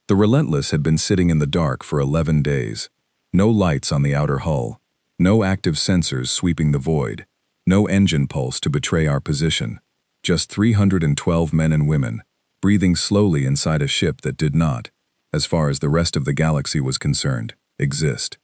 The Relentless had been sitting in the dark for 11 days. No lights on the outer hull, no active sensors sweeping the void, no engine pulse to betray our position. Just 312 men and women, breathing slowly inside a ship that did not, as far as the rest of the galaxy was concerned, exist.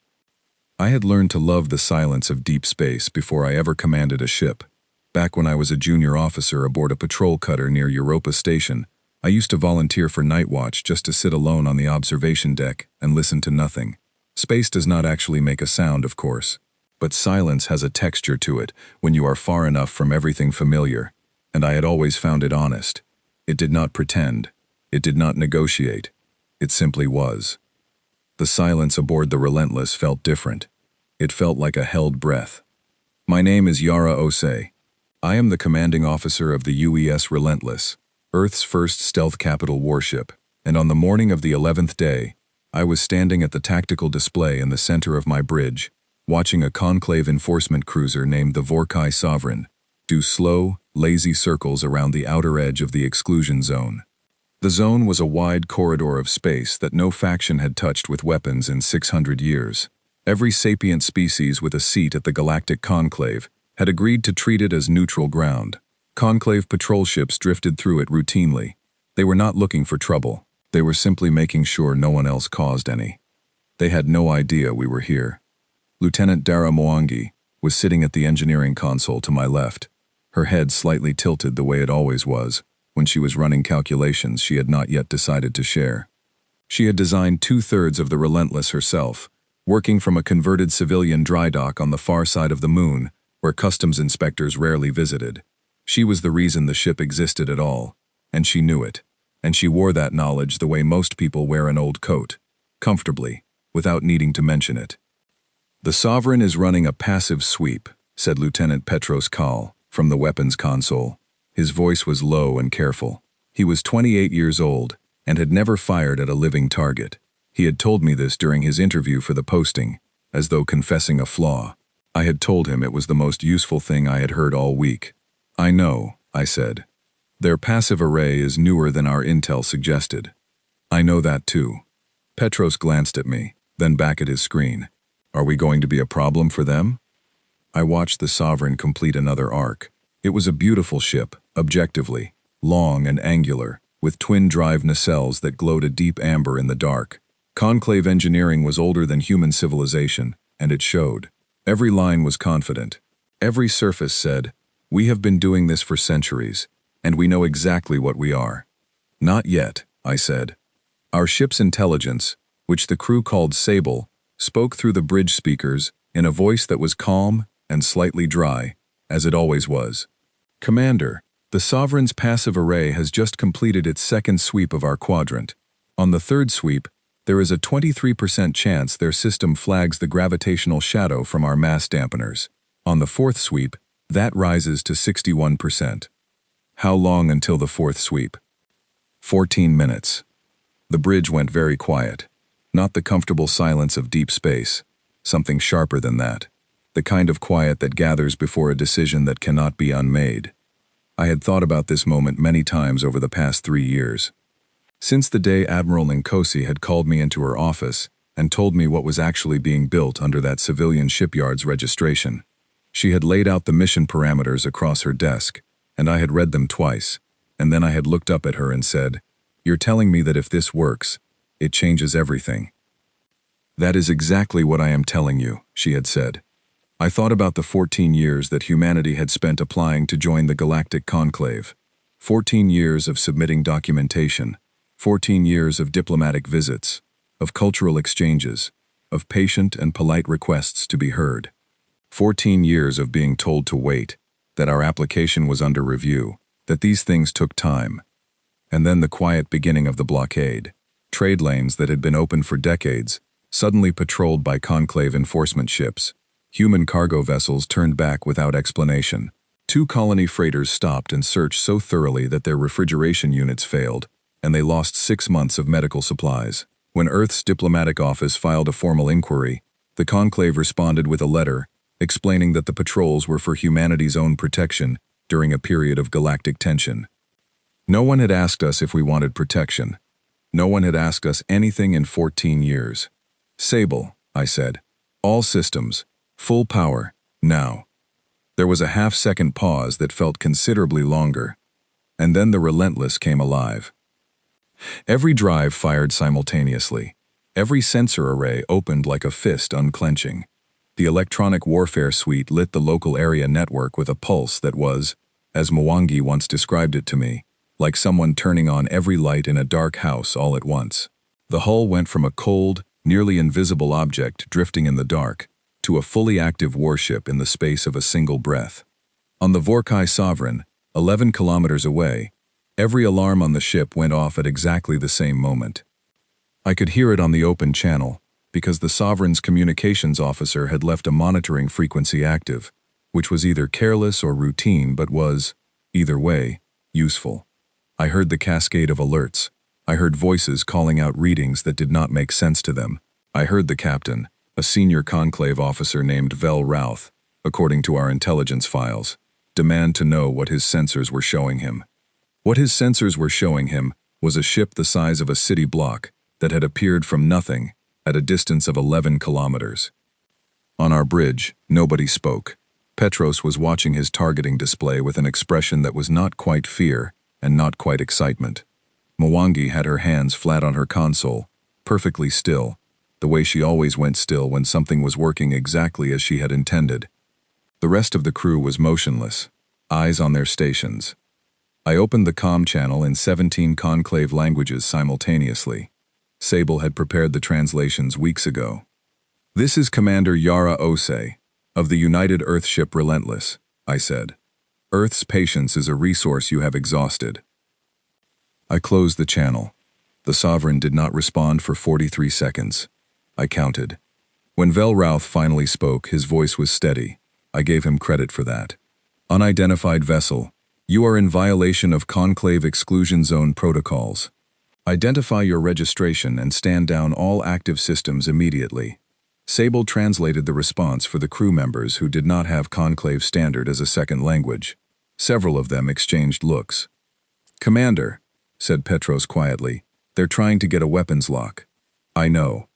I had learned to love the silence of deep space before I ever commanded a ship. Back when I was a junior officer aboard a patrol cutter near Europa Station, I used to volunteer for night watch just to sit alone on the observation deck and listen to nothing. Space does not actually make a sound, of course, but silence has a texture to it when you are far enough from everything familiar, and I had always found it honest. It did not pretend. It did not negotiate. It simply was. The silence aboard the Relentless felt different. It felt like a held breath. My name is Yara Osei. I am the commanding officer of the UES Relentless, Earth's first stealth capital warship, and on the morning of the 11th day, I was standing at the tactical display in the center of my bridge, watching a conclave enforcement cruiser named the Vorkai Sovereign do slow, lazy circles around the outer edge of the exclusion zone. The zone was a wide corridor of space that no faction had touched with weapons in 600 years. Every sapient species with a seat at the Galactic Conclave had agreed to treat it as neutral ground. Conclave patrol ships drifted through it routinely. They were not looking for trouble. They were simply making sure no one else caused any. They had no idea we were here. Lieutenant Dara Mwangi was sitting at the engineering console to my left, her head slightly tilted the way it always was when she was running calculations she had not yet decided to share. She had designed 2/3 of the Relentless herself, working from a converted civilian dry dock on the far side of the moon, where customs inspectors rarely visited. She was the reason the ship existed at all, and she knew it, and she wore that knowledge the way most people wear an old coat, comfortably, without needing to mention it. "The Sovereign is running a passive sweep," said Lieutenant Petros Kal from the weapons console. His voice was low and careful. He was 28 years old and had never fired at a living target. He had told me this during his interview for the posting, as though confessing a flaw. I had told him it was the most useful thing I had heard all week. "I know," I said. "Their passive array is newer than our intel suggested." "I know that too." Petros glanced at me, then back at his screen. "Are we going to be a problem for them?" I watched the Sovereign complete another arc. It was a beautiful ship, objectively, long and angular, with twin-drive nacelles that glowed a deep amber in the dark. Conclave engineering was older than human civilization, and it showed. Every line was confident. Every surface said, "We have been doing this for centuries, and we know exactly what we are." "Not yet," I said. Our ship's intelligence, which the crew called Sable, spoke through the bridge speakers in a voice that was calm and slightly dry, as it always was. "Commander, the Sovereign's passive array has just completed its second sweep of our quadrant. On the third sweep, there is a 23% chance their system flags the gravitational shadow from our mass dampeners. On the fourth sweep, that rises to 61%. "How long until the fourth sweep?" 14 minutes. The bridge went very quiet. Not the comfortable silence of deep space. Something sharper than that. The kind of quiet that gathers before a decision that cannot be unmade. I had thought about this moment many times over the past 3 years. Since the day Admiral Nkosi had called me into her office and told me what was actually being built under that civilian shipyard's registration. She had laid out the mission parameters across her desk, and I had read them twice, and then I had looked up at her and said, "You're telling me that if this works, it changes everything." "That is exactly what I am telling you," she had said. I thought about the 14 years that humanity had spent applying to join the Galactic Conclave. 14 years of submitting documentation. 14 years of diplomatic visits, of cultural exchanges, of patient and polite requests to be heard. 14 years of being told to wait, that our application was under review, that these things took time. And then the quiet beginning of the blockade. Trade lanes that had been open for decades, suddenly patrolled by conclave enforcement ships. Human cargo vessels turned back without explanation. 2 colony freighters stopped and searched so thoroughly that their refrigeration units failed, and they lost 6 months of medical supplies. When Earth's diplomatic office filed a formal inquiry, the conclave responded with a letter explaining that the patrols were for humanity's own protection during a period of galactic tension. No one had asked us if we wanted protection. No one had asked us anything in 14 years. "Sable," I said. "All systems. Full power. Now." There was a half-second pause that felt considerably longer, and then the Relentless came alive. Every drive fired simultaneously. Every sensor array opened like a fist unclenching. The electronic warfare suite lit the local area network with a pulse that was, as Mwangi once described it to me, like someone turning on every light in a dark house all at once. The hull went from a cold, nearly invisible object drifting in the dark to a fully active warship in the space of a single breath. On the Vorkai Sovereign, 11 kilometers away, every alarm on the ship went off at exactly the same moment. I could hear it on the open channel, because the Sovereign's communications officer had left a monitoring frequency active, which was either careless or routine but was, either way, useful. I heard the cascade of alerts. I heard voices calling out readings that did not make sense to them. I heard the captain, a senior conclave officer named Vel Routh, according to our intelligence files, demand to know what his sensors were showing him. What his sensors were showing him was a ship the size of a city block that had appeared from nothing at a distance of 11 kilometers. On our bridge, nobody spoke. Petros was watching his targeting display with an expression that was not quite fear and not quite excitement. Mwangi had her hands flat on her console, perfectly still, the way she always went still when something was working exactly as she had intended. The rest of the crew was motionless, eyes on their stations. I opened the comm channel in 17 conclave languages simultaneously. Sable had prepared the translations weeks ago. "This is Commander Yara Osei, of the United Earthship Relentless," I said. "Earth's patience is a resource you have exhausted." I closed the channel. The Sovereign did not respond for 43 seconds. I counted. When Vel Routh finally spoke, his voice was steady. I gave him credit for that. "Unidentified vessel, you are in violation of Conclave Exclusion Zone protocols. Identify your registration and stand down all active systems immediately." Sable translated the response for the crew members who did not have Conclave Standard as a second language. Several of them exchanged looks. "Commander," said Petros quietly, "they're trying to get a weapons lock." "I know.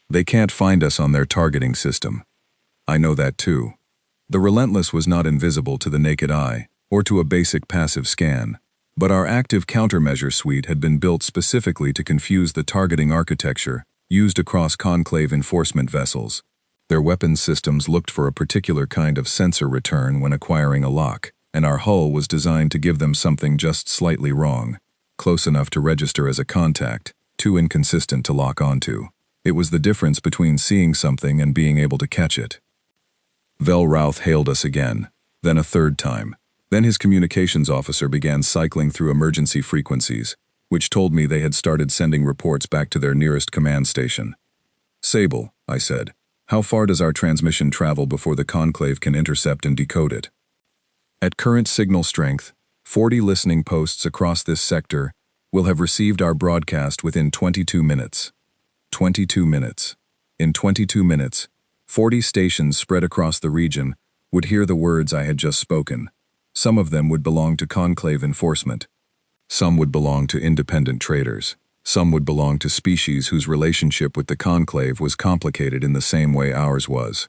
They can't find us on their targeting system." "I know that too." The Relentless was not invisible to the naked eye, or to a basic passive scan, but our active countermeasure suite had been built specifically to confuse the targeting architecture used across conclave enforcement vessels. Their weapons systems looked for a particular kind of sensor return when acquiring a lock, and our hull was designed to give them something just slightly wrong, close enough to register as a contact, too inconsistent to lock onto. It was the difference between seeing something and being able to catch it. Vel Routh hailed us again, then a third time. Then his communications officer began cycling through emergency frequencies, which told me they had started sending reports back to their nearest command station. "Sable," I said, "how far does our transmission travel before the conclave can intercept and decode it?" "At current signal strength, 40 listening posts across this sector will have received our broadcast within 22 minutes. 22 minutes. In 22 minutes, 40 stations spread across the region would hear the words I had just spoken. Some of them would belong to conclave enforcement. Some would belong to independent traders. Some would belong to species whose relationship with the conclave was complicated in the same way ours was.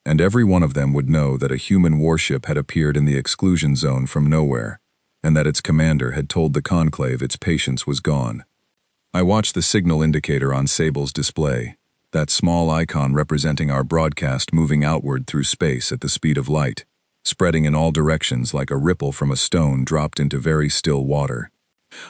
And every one of them would know that a human warship had appeared in the exclusion zone from nowhere, and that its commander had told the conclave its patience was gone. I watched the signal indicator on Sable's display, that small icon representing our broadcast moving outward through space at the speed of light, spreading in all directions like a ripple from a stone dropped into very still water.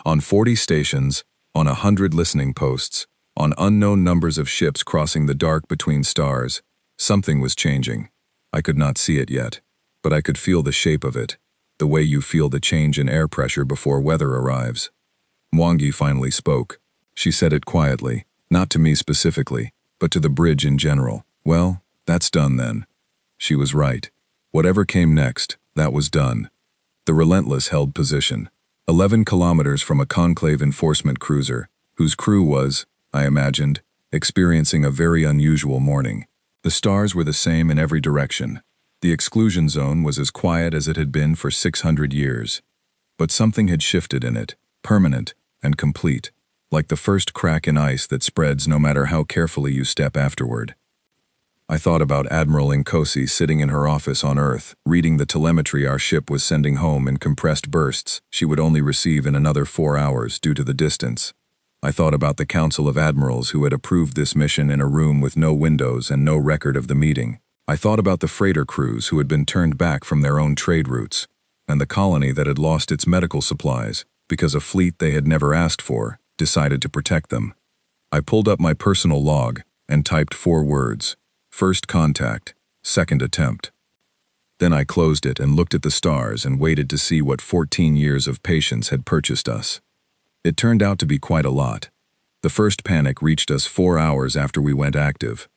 On 40 stations, on 100 listening posts, on unknown numbers of ships crossing the dark between stars, something was changing. I could not see it yet, but I could feel the shape of it, the way you feel the change in air pressure before weather arrives. Mwangi finally spoke. She said it quietly, not to me specifically, but to the bridge in general. "Well, that's done then." She was right. Whatever came next, that was done. The Relentless held position, 11 kilometers from a conclave enforcement cruiser, whose crew was, I imagined, experiencing a very unusual morning. The stars were the same in every direction. The exclusion zone was as quiet as it had been for 600 years. But something had shifted in it, permanent and complete, like the first crack in ice that spreads no matter how carefully you step afterward. I thought about Admiral Nkosi sitting in her office on Earth, reading the telemetry our ship was sending home in compressed bursts she would only receive in another 4 hours due to the distance. I thought about the Council of Admirals who had approved this mission in a room with no windows and no record of the meeting. I thought about the freighter crews who had been turned back from their own trade routes, and the colony that had lost its medical supplies because a fleet they had never asked for decided to protect them. I pulled up my personal log and typed 4 words. First contact, second attempt. Then I closed it and looked at the stars and waited to see what 14 years of patience had purchased us. It turned out to be quite a lot. The first panic reached us 4 hours after we went active.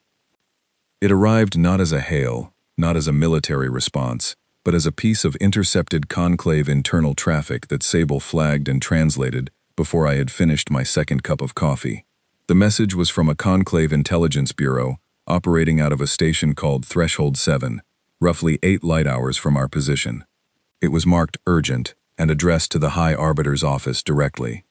It arrived not as a hail, not as a military response, but as a piece of intercepted conclave internal traffic that Sable flagged and translated before I had finished my second cup of coffee. The message was from a conclave intelligence bureau operating out of a station called Threshold 7, roughly 8 light hours from our position. It was marked urgent and addressed to the High Arbiter's office directly.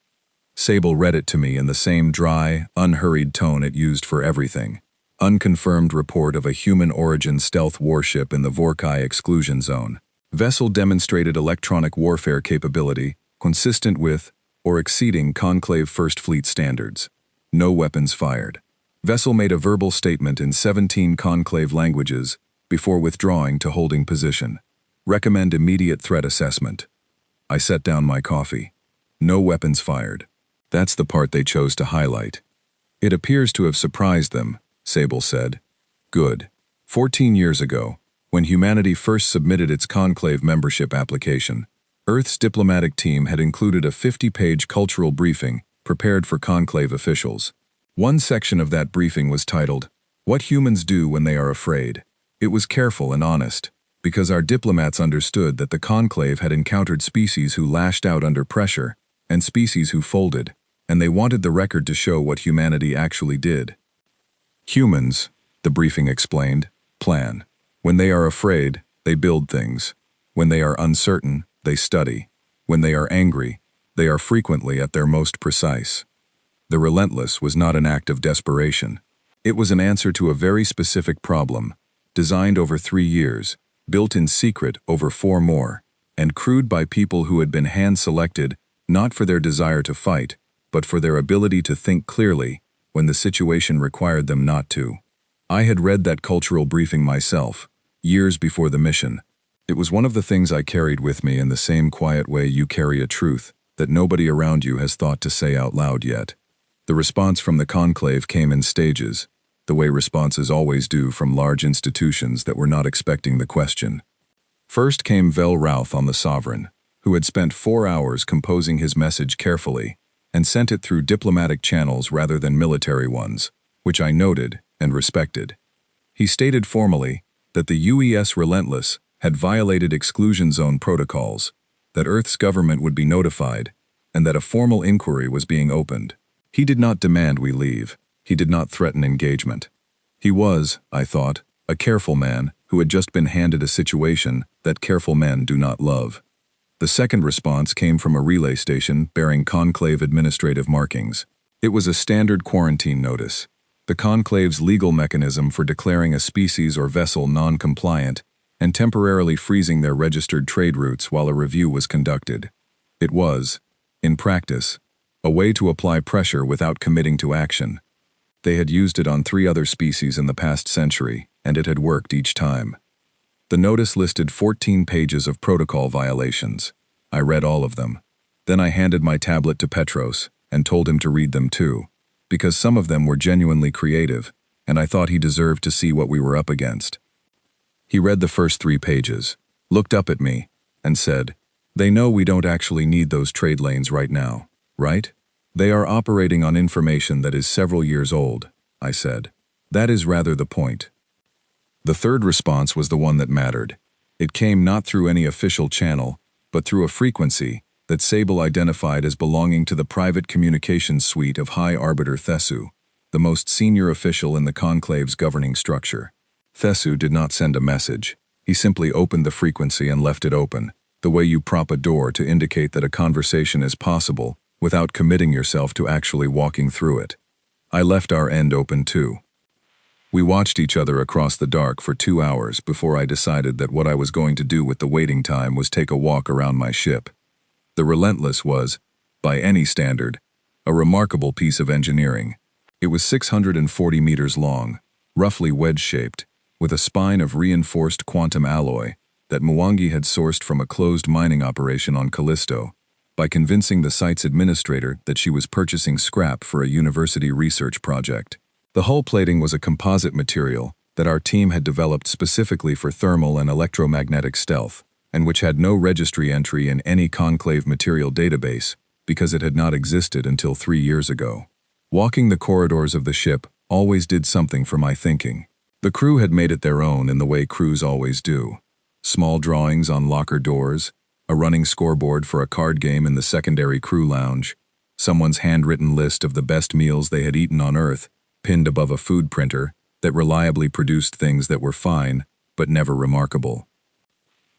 Sable read it to me in the same dry, unhurried tone it used for everything. Unconfirmed report of a human-origin stealth warship in the Vorkai exclusion zone. Vessel demonstrated electronic warfare capability consistent with or exceeding Conclave First Fleet standards. No weapons fired. Vessel made a verbal statement in 17 Conclave languages before withdrawing to holding position. Recommend immediate threat assessment. I set down my coffee. No weapons fired. That's the part they chose to highlight. It appears to have surprised them, Sable said. Good. 14 years ago, when humanity first submitted its Conclave membership application, Earth's diplomatic team had included a 50-page cultural briefing prepared for Conclave officials. One section of that briefing was titled, What Humans Do When They Are Afraid. It was careful and honest, because our diplomats understood that the Conclave had encountered species who lashed out under pressure and species who folded, and they wanted the record to show what humanity actually did. Humans, the briefing explained, plan. When they are afraid, they build things. When they are uncertain, they study. When they are angry, they are frequently at their most precise. The relentless was not an act of desperation. It was an answer to a very specific problem, designed over 3 years, built in secret over 4 more, and crewed by people who had been hand-selected not for their desire to fight, but for their ability to think clearly when the situation required them not to. I had read that cultural briefing myself, years before the mission. It was one of the things I carried with me in the same quiet way you carry a truth that nobody around you has thought to say out loud yet. The response from the Conclave came in stages, the way responses always do from large institutions that were not expecting the question. First came Vel Routh on the Sovereign, who had spent 4 hours composing his message carefully and sent it through diplomatic channels rather than military ones, which I noted and respected. He stated formally that the UES Relentless had violated exclusion zone protocols, that Earth's government would be notified, and that a formal inquiry was being opened. He did not demand we leave. He did not threaten engagement. He was, I thought, a careful man who had just been handed a situation that careful men do not love. The second response came from a relay station bearing Conclave administrative markings. It was a standard quarantine notice, the Conclave's legal mechanism for declaring a species or vessel non-compliant and temporarily freezing their registered trade routes while a review was conducted. It was, in practice, a way to apply pressure without committing to action. They had used it on 3 other species in the past century, and it had worked each time. The notice listed 14 pages of protocol violations. I read all of them. Then I handed my tablet to Petros and told him to read them too, because some of them were genuinely creative, and I thought he deserved to see what we were up against. He read the first 3 pages, looked up at me, and said, "They know we don't actually need those trade lanes right now, right? They are operating on information that is several years old," I said. "That is rather the point." The third response was the one that mattered. It came not through any official channel, but through a frequency that Sable identified as belonging to the private communications suite of High Arbiter Thesu, the most senior official in the Conclave's governing structure. Thesu did not send a message. He simply opened the frequency and left it open, the way you prop a door to indicate that a conversation is possible without committing yourself to actually walking through it. I left our end open too. We watched each other across the dark for 2 hours before I decided that what I was going to do with the waiting time was take a walk around my ship. The Relentless was, by any standard, a remarkable piece of engineering. It was 640 meters long, roughly wedge-shaped, with a spine of reinforced quantum alloy that Mwangi had sourced from a closed mining operation on Callisto, by convincing the site's administrator that she was purchasing scrap for a university research project. The hull plating was a composite material that our team had developed specifically for thermal and electromagnetic stealth, and which had no registry entry in any conclave material database because it had not existed until 3 years ago. Walking the corridors of the ship always did something for my thinking. The crew had made it their own in the way crews always do. Small drawings on locker doors, a running scoreboard for a card game in the secondary crew lounge, someone's handwritten list of the best meals they had eaten on Earth, pinned above a food printer that reliably produced things that were fine, but never remarkable.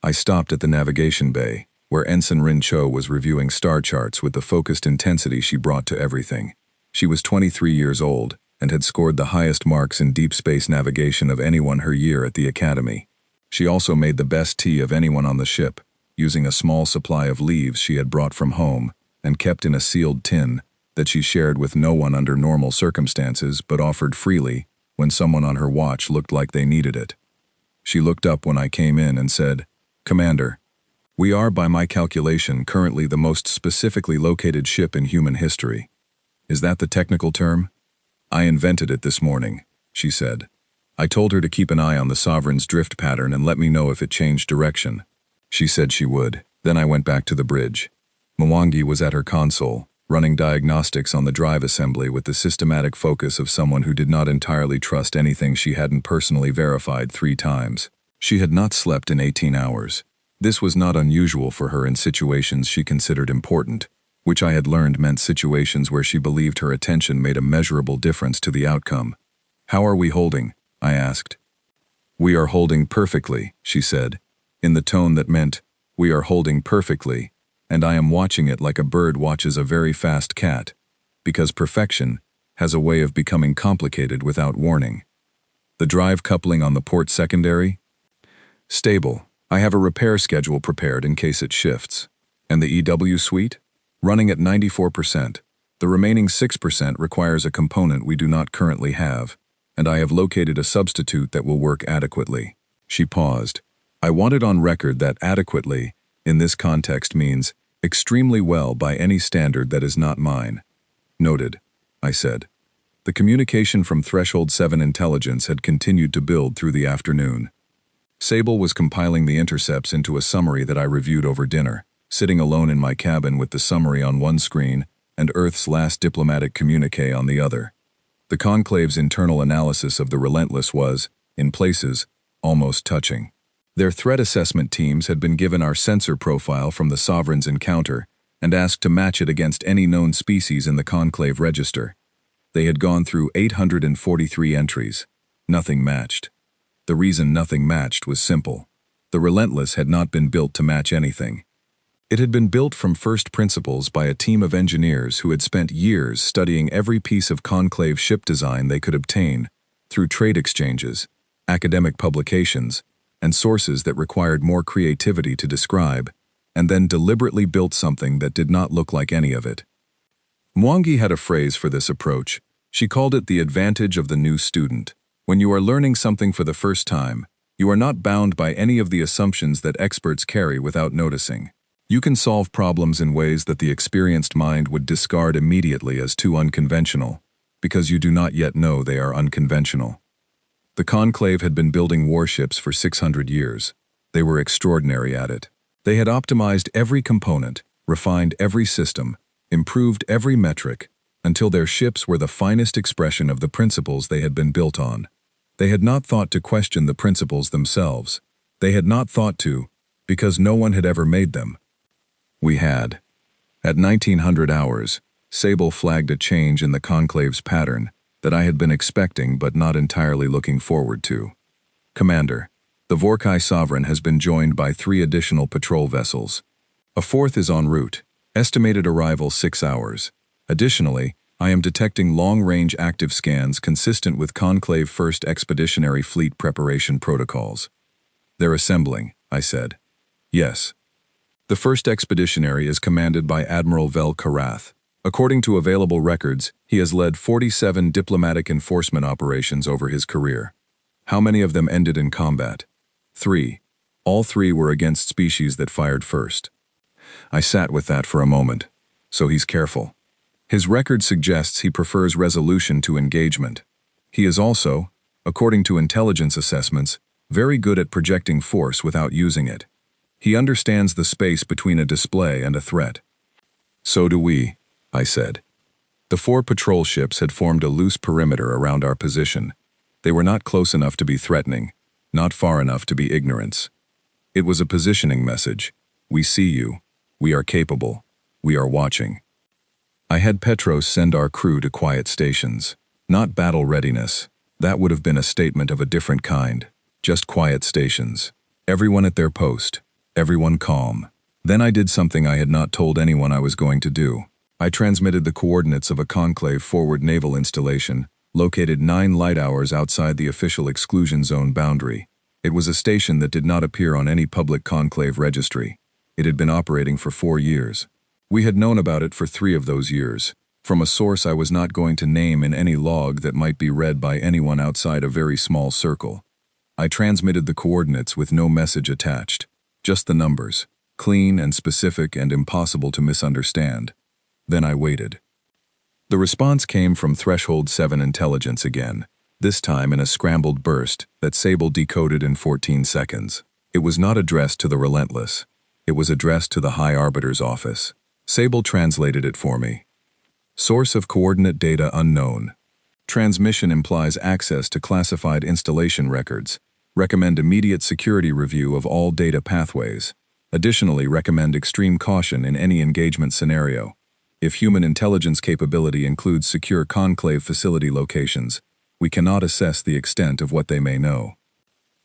I stopped at the navigation bay, where Ensign Rin Cho was reviewing star charts with the focused intensity she brought to everything. She was 23 years old and had scored the highest marks in deep space navigation of anyone her year at the academy. She also made the best tea of anyone on the ship, using a small supply of leaves she had brought from home and kept in a sealed tin that she shared with no one under normal circumstances but offered freely when someone on her watch looked like they needed it. She looked up when I came in and said, "Commander, we are, by my calculation, currently the most specifically located ship in human history. Is that the technical term? I invented it this morning," she said. I told her to keep an eye on the Sovereign's drift pattern and let me know if it changed direction. She said she would. Then I went back to the bridge. Mwangi was at her console, running diagnostics on the drive assembly with the systematic focus of someone who did not entirely trust anything she hadn't personally verified 3 times. She had not slept in 18 hours. This was not unusual for her in situations she considered important, which I had learned meant situations where she believed her attention made a measurable difference to the outcome. "How are we holding?" I asked. "We are holding perfectly," she said, in the tone that meant, "We are holding perfectly, and I am watching it like a bird watches a very fast cat, because perfection has a way of becoming complicated without warning." "The drive coupling on the port secondary?" "Stable. I have a repair schedule prepared in case it shifts." "And the EW suite?" "Running at 94%. The remaining 6% requires a component we do not currently have, and I have located a substitute that will work adequately." She paused. I wanted on record that adequately, in this context, means extremely well by any standard that is not mine. "Noted," I said. The communication from Threshold 7 Intelligence had continued to build through the afternoon. Sable was compiling the intercepts into a summary that I reviewed over dinner, sitting alone in my cabin with the summary on one screen and Earth's last diplomatic communique on the other. The Conclave's internal analysis of the Relentless was, in places, almost touching. Their threat assessment teams had been given our sensor profile from the Sovereign's encounter and asked to match it against any known species in the Conclave register. They had gone through 843 entries. Nothing matched. The reason nothing matched was simple. The Relentless had not been built to match anything. It had been built from first principles by a team of engineers who had spent years studying every piece of Conclave ship design they could obtain through trade exchanges, academic publications, and sources that required more creativity to describe, and then deliberately built something that did not look like any of it. Mwangi had a phrase for this approach. She called it the advantage of the new student. When you are learning something for the first time, you are not bound by any of the assumptions that experts carry without noticing. You can solve problems in ways that the experienced mind would discard immediately as too unconventional, because you do not yet know they are unconventional. The Conclave had been building warships for 600 years. They were extraordinary at it. They had optimized every component, refined every system, improved every metric, until their ships were the finest expression of the principles they had been built on. They had not thought to question the principles themselves. They had not thought to, because no one had ever made them. We had. At 1900 hours, Sable flagged a change in the Conclave's pattern that I had been expecting but not entirely looking forward to. "Commander, the Vorkai Sovereign has been joined by 3 additional patrol vessels. A 4th is en route, Estimated arrival 6 hours. Additionally, I am detecting long-range active scans consistent with Conclave First Expeditionary Fleet preparation protocols. They're assembling, I said. Yes. The First Expeditionary is commanded by Admiral Vel Karath. According to available records, he has led 47 diplomatic enforcement operations over his career. How many of them ended in combat? 3. All 3 were against species that fired first. I sat with that for a moment. So he's careful. His record suggests he prefers resolution to engagement. He is also, according to intelligence assessments, very good at projecting force without using it. He understands the space between a display and a threat. So do we, I said. The 4 patrol ships had formed a loose perimeter around our position. They were not close enough to be threatening, not far enough to be ignorance. It was a positioning message. We see you. We are capable. We are watching. I had Petros send our crew to quiet stations. Not battle readiness. That would have been a statement of a different kind. Just quiet stations. Everyone at their post. Everyone calm. Then I did something I had not told anyone I was going to do. I transmitted the coordinates of a Conclave forward naval installation, located 9 light hours outside the official exclusion zone boundary. It was a station that did not appear on any public Conclave registry. It had been operating for 4 years. We had known about it for 3 of those years, from a source I was not going to name in any log that might be read by anyone outside a very small circle. I transmitted the coordinates with no message attached, just the numbers, clean and specific and impossible to misunderstand. Then I waited. The response came from Threshold 7 Intelligence again, this time in a scrambled burst that Sable decoded in 14 seconds. It was not addressed to the Relentless. It was addressed to the High Arbiter's office. Sable translated it for me. Source of coordinate data unknown. Transmission implies access to classified installation records. Recommend immediate security review of all data pathways. Additionally, recommend extreme caution in any engagement scenario. If human intelligence capability includes secure Conclave facility locations, we cannot assess the extent of what they may know.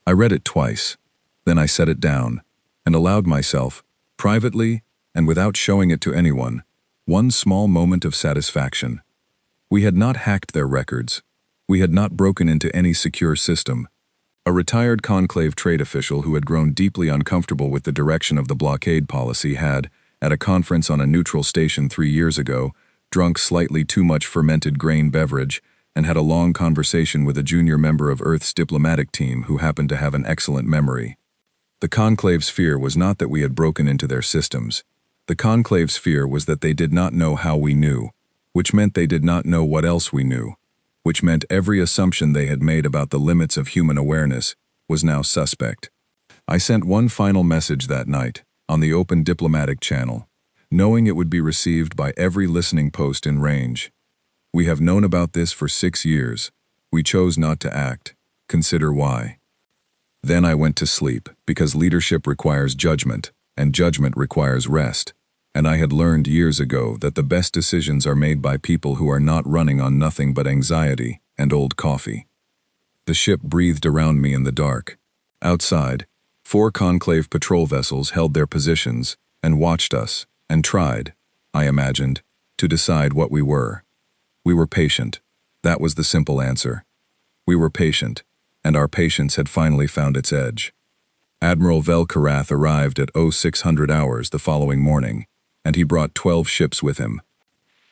I read it twice. Then I set it down and allowed myself, privately and without showing it to anyone, one small moment of satisfaction. We had not hacked their records. We had not broken into any secure system. A retired Conclave trade official who had grown deeply uncomfortable with the direction of the blockade policy had, at a conference on a neutral station 3 years ago, drunk slightly too much fermented grain beverage and had a long conversation with a junior member of Earth's diplomatic team who happened to have an excellent memory. The Conclave's fear was not that we had broken into their systems. The Conclave's fear was that they did not know how we knew, which meant they did not know what else we knew, which meant every assumption they had made about the limits of human awareness was now suspect. I sent one final message that night, on the open diplomatic channel, knowing it would be received by every listening post in range. We have known about this for 6 years. We chose not to act. Consider why. Then I went to sleep, because leadership requires judgment, and judgment requires rest. And I had learned years ago that the best decisions are made by people who are not running on nothing but anxiety and old coffee. The ship breathed around me in the dark. Outside, 4 Conclave patrol vessels held their positions and watched us and tried, I imagined, to decide what we were. We were patient. That was the simple answer. We were patient, and our patience had finally found its edge. Admiral Vel Karath arrived at 0600 hours the following morning, and he brought 12 ships with him.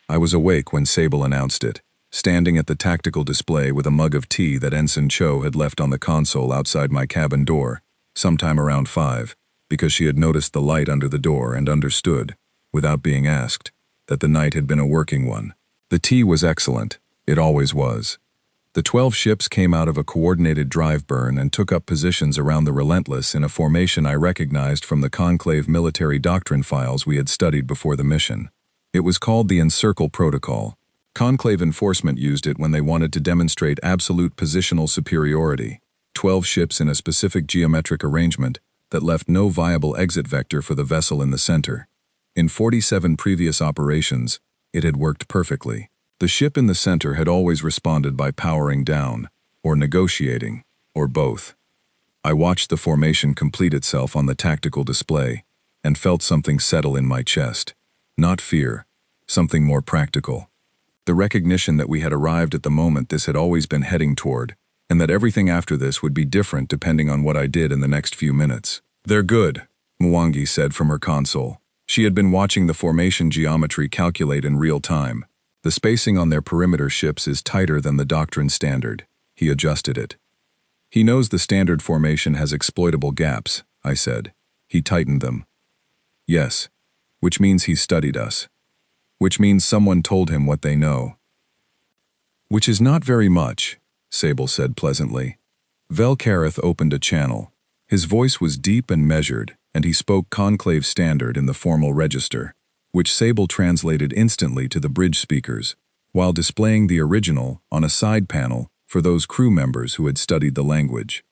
I was awake when Sable announced it, standing at the tactical display with a mug of tea that Ensign Cho had left on the console outside my cabin door, sometime around 5, because she had noticed the light under the door and understood, without being asked, that the night had been a working one. The tea was excellent. It always was. The 12 ships came out of a coordinated drive burn and took up positions around the Relentless in a formation I recognized from the Conclave military doctrine files we had studied before the mission. It was called the Encircle Protocol. Conclave enforcement used it when they wanted to demonstrate absolute positional superiority. 12 ships in a specific geometric arrangement that left no viable exit vector for the vessel in the center. In 47 previous operations, it had worked perfectly. The ship in the center had always responded by powering down, or negotiating, or both. I watched the formation complete itself on the tactical display, and felt something settle in my chest. Not fear. Something more practical. The recognition that we had arrived at the moment this had always been heading toward, and that everything after this would be different depending on what I did in the next few minutes. "They're good," Mwangi said from her console. She had been watching the formation geometry calculate in real time. "The spacing on their perimeter ships is tighter than the doctrine standard." He adjusted it. "He knows the standard formation has exploitable gaps," I said. He tightened them. "Yes. Which means he studied us. Which means someone told him what they know." "Which is not very much," Sable said pleasantly. Velkareth opened a channel. His voice was deep and measured, and he spoke conclave standard in the formal register, which Sable translated instantly to the bridge speakers, while displaying the original on a side panel for those crew members who had studied the language.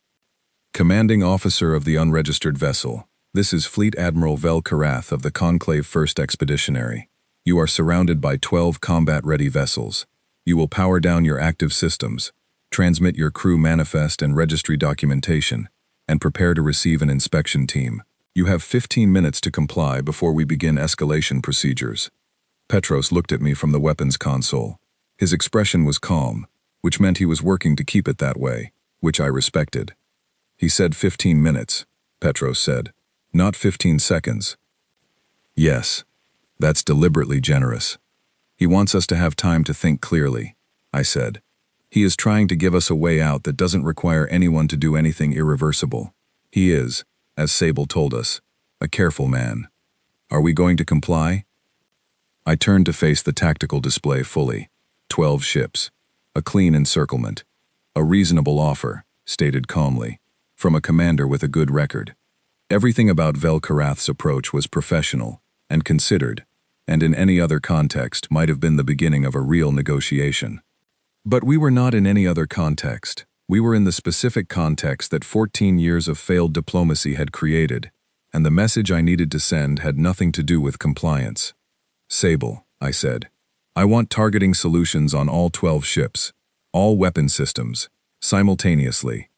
"Commanding officer of the unregistered vessel, this is Fleet Admiral Velkarath of the Conclave 1st Expeditionary. You are surrounded by 12 combat-ready vessels. You will power down your active systems, transmit your crew manifest and registry documentation, and prepare to receive an inspection team. You have 15 minutes to comply before we begin escalation procedures." Petros looked at me from the weapons console. His expression was calm, which meant he was working to keep it that way, which I respected. "He said 15 minutes, Petros said, "not 15 seconds. "Yes, that's deliberately generous. He wants us to have time to think clearly," I said. "He is trying to give us a way out that doesn't require anyone to do anything irreversible. He is, as Sable told us, a careful man. Are we going to comply?" I turned to face the tactical display fully. 12 ships. A clean encirclement. A reasonable offer, stated calmly, from a commander with a good record. Everything about Velkarath's approach was professional and considered, and in any other context might have been the beginning of a real negotiation. But we were not in any other context. We were in the specific context that 14 years of failed diplomacy had created, and the message I needed to send had nothing to do with compliance. "Sable," I said, "I want targeting solutions on all 12 ships, all weapon systems, simultaneously."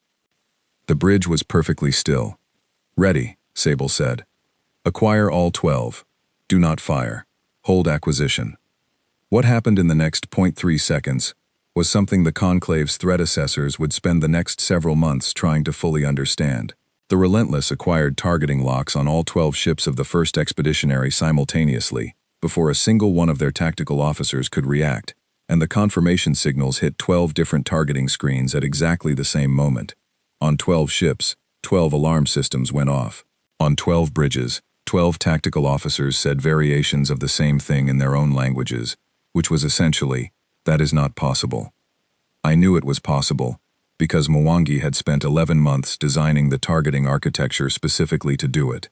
The bridge was perfectly still. "Ready," Sable said. "Acquire all 12. Do not fire. Hold acquisition." What happened in the next 0.3 seconds was something the Conclave's threat assessors would spend the next several months trying to fully understand. The Relentless acquired targeting locks on all 12 ships of the 1st Expeditionary simultaneously, before a single one of their tactical officers could react, and the confirmation signals hit 12 different targeting screens at exactly the same moment. On 12 ships, 12 alarm systems went off. On 12 bridges, 12 tactical officers said variations of the same thing in their own languages, which was essentially, "That is not possible." I knew it was possible, because Mwangi had spent 11 months designing the targeting architecture specifically to do it.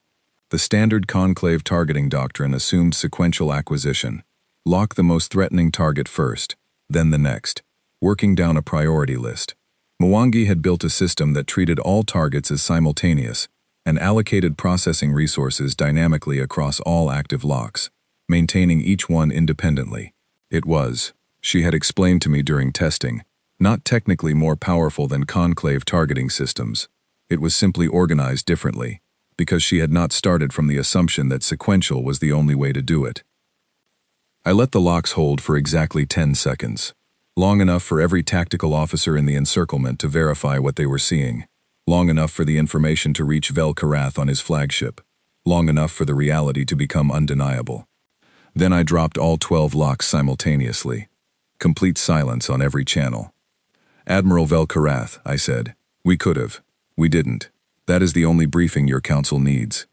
The standard conclave targeting doctrine assumed sequential acquisition. Lock the most threatening target first, then the next, working down a priority list. Mwangi had built a system that treated all targets as simultaneous and allocated processing resources dynamically across all active locks, maintaining each one independently. It was, she had explained to me during testing, not technically more powerful than conclave targeting systems. It was simply organized differently, because she had not started from the assumption that sequential was the only way to do it. I let the locks hold for exactly 10 seconds, long enough for every tactical officer in the encirclement to verify what they were seeing, long enough for the information to reach Velkarath on his flagship, long enough for the reality to become undeniable. Then I dropped all 12 locks simultaneously. Complete silence on every channel. "Admiral Velkarath," I said, "we could have. We didn't. That is the only briefing your council needs."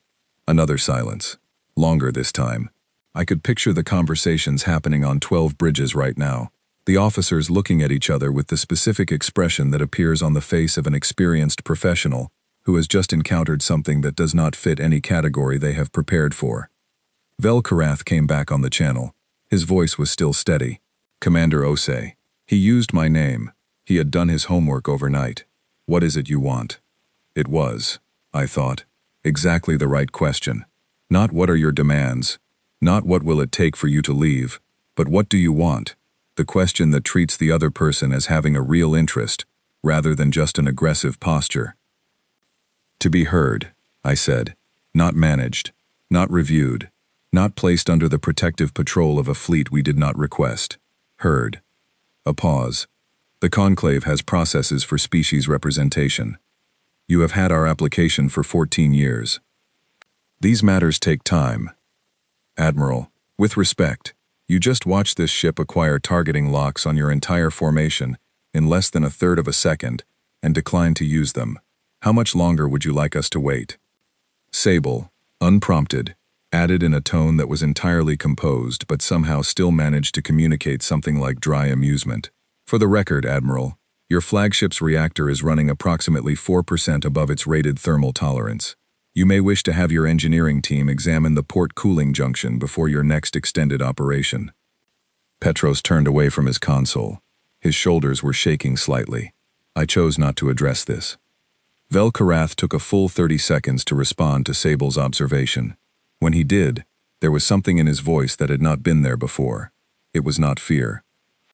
Another silence. Longer this time. I could picture the conversations happening on 12 bridges right now. The officers looking at each other with the specific expression that appears on the face of an experienced professional who has just encountered something that does not fit any category they have prepared for. Velkarath came back on the channel. His voice was still steady. "Commander Osei." He used my name. He had done his homework overnight. "What is it you want?" It was, I thought, exactly the right question. Not what are your demands, not what will it take for you to leave, but what do you want? The question that treats the other person as having a real interest, rather than just an aggressive posture. "To be heard," I said, "not managed, not reviewed, not placed under the protective patrol of a fleet we did not request. Heard. A pause. The Conclave has processes for species representation. You have had our application for 14 years. These matters take time. Admiral, with respect, you just watched this ship acquire targeting locks on your entire formation in less than a third of a second and declined to use them. How much longer would you like us to wait? Sable, unprompted, added in a tone that was entirely composed but somehow still managed to communicate something like dry amusement. For the record, Admiral, your flagship's reactor is running approximately 4% above its rated thermal tolerance. You may wish to have your engineering team examine the port cooling junction before your next extended operation. Petros turned away from his console. His shoulders were shaking slightly. I chose not to address this. Vel-Karath took a full 30 seconds to respond to Sable's observation. When he did, there was something in his voice that had not been there before. It was not fear.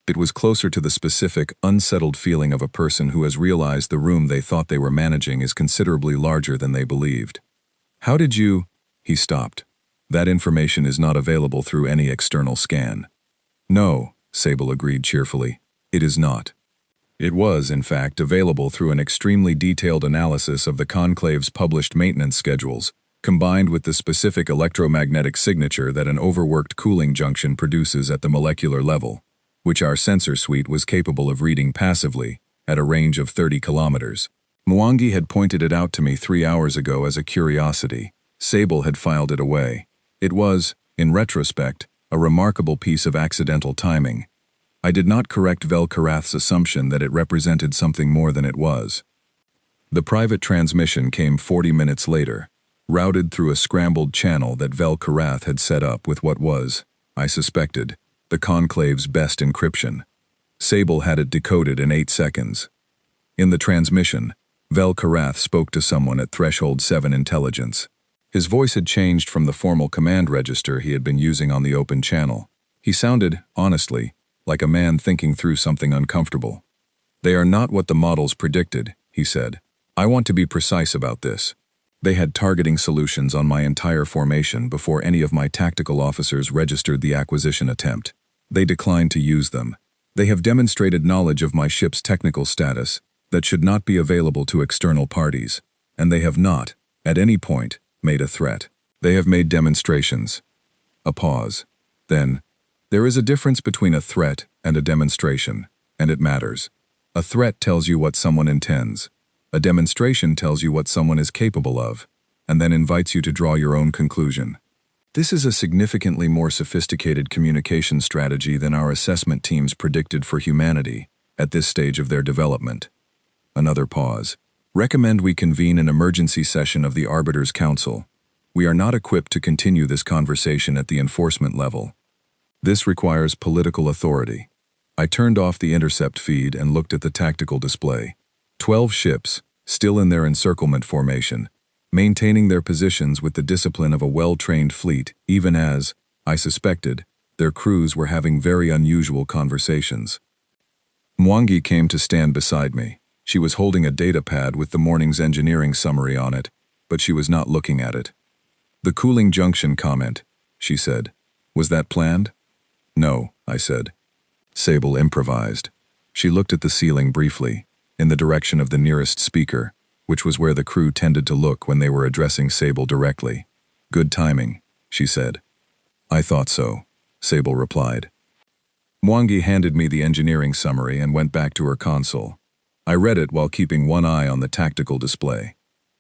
It was closer to the specific, unsettled feeling of a person who has realized the room they thought they were managing is considerably larger than they believed. How did you... He stopped. That information is not available through any external scan. No, Sable agreed cheerfully. It is not. It was, in fact, available through an extremely detailed analysis of the Conclave's published maintenance schedules, combined with the specific electromagnetic signature that an overworked cooling junction produces at the molecular level, which our sensor suite was capable of reading passively, at a range of 30 kilometers. Mwangi had pointed it out to me 3 hours ago as a curiosity. Sable had filed it away. It was, in retrospect, a remarkable piece of accidental timing. I did not correct Vel-Karath's assumption that it represented something more than it was. The private transmission came 40 minutes later, routed through a scrambled channel that Vel-Karath had set up with what was, I suspected, the Conclave's best encryption. Sable had it decoded in 8 seconds. In the transmission, Vel-Karath spoke to someone at Threshold 7 Intelligence. His voice had changed from the formal command register he had been using on the open channel. He sounded, honestly, like a man thinking through something uncomfortable. They are not what the models predicted, he said. I want to be precise about this. They had targeting solutions on my entire formation before any of my tactical officers registered the acquisition attempt. They declined to use them. They have demonstrated knowledge of my ship's technical status that should not be available to external parties, and they have not, at any point, made a threat. They have made demonstrations. A pause. Then, there is a difference between a threat and a demonstration, and it matters. A threat tells you what someone intends. A demonstration tells you what someone is capable of, and then invites you to draw your own conclusion. This is a significantly more sophisticated communication strategy than our assessment teams predicted for humanity at this stage of their development. Another pause. Recommend we convene an emergency session of the Arbiters' Council. We are not equipped to continue this conversation at the enforcement level. This requires political authority. I turned off the intercept feed and looked at the tactical display. 12 ships, still in their encirclement formation, maintaining their positions with the discipline of a well-trained fleet, even as, I suspected, their crews were having very unusual conversations. Mwangi came to stand beside me. She was holding a data pad with the morning's engineering summary on it, but she was not looking at it. The cooling junction comment, she said. Was that planned? No, I said. Sable improvised. She looked at the ceiling briefly, in the direction of the nearest speaker, which was where the crew tended to look when they were addressing Sable directly. Good timing, she said. I thought so, Sable replied. Mwangi handed me the engineering summary and went back to her console. I read it while keeping one eye on the tactical display.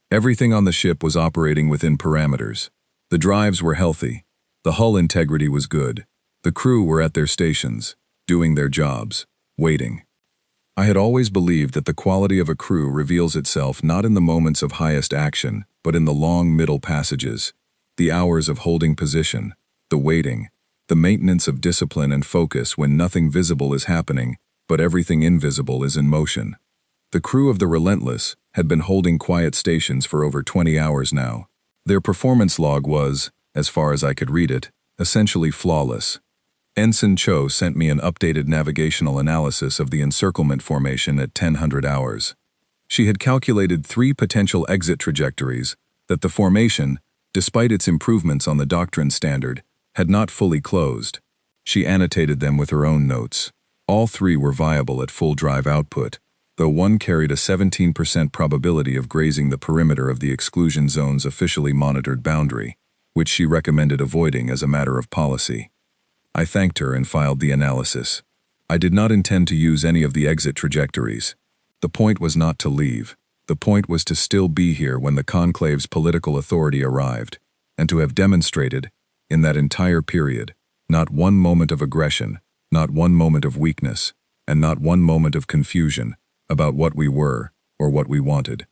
Everything on the ship was operating within parameters. The drives were healthy. The hull integrity was good. The crew were at their stations, doing their jobs, waiting. I had always believed that the quality of a crew reveals itself not in the moments of highest action, but in the long middle passages, the hours of holding position, the waiting, the maintenance of discipline and focus when nothing visible is happening, but everything invisible is in motion. The crew of the Relentless had been holding quiet stations for over 20 hours now. Their performance log was, as far as I could read it, essentially flawless. Ensign Cho sent me an updated navigational analysis of the encirclement formation at 1000 hours. She had calculated 3 potential exit trajectories that the formation, despite its improvements on the doctrine standard, had not fully closed. She annotated them with her own notes. All three were viable at full drive output, though one carried a 17% probability of grazing the perimeter of the exclusion zone's officially monitored boundary, which she recommended avoiding as a matter of policy. I thanked her and filed the analysis. I did not intend to use any of the exit trajectories. The point was not to leave. The point was to still be here when the Conclave's political authority arrived, and to have demonstrated, in that entire period, not one moment of aggression, not one moment of weakness, and not one moment of confusion about what we were or what we wanted.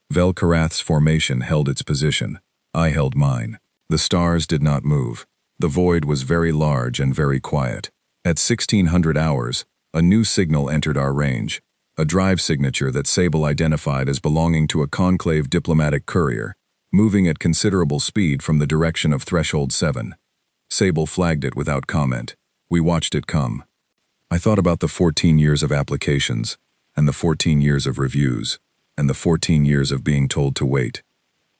Vel-Karath's formation held its position. I held mine. The stars did not move. The void was very large and very quiet. At 1600 hours, a new signal entered our range, a drive signature that Sable identified as belonging to a Conclave diplomatic courier, moving at considerable speed from the direction of Threshold 7. Sable flagged it without comment. We watched it come. I thought about the 14 years of applications, and the 14 years of reviews, and the 14 years of being told to wait.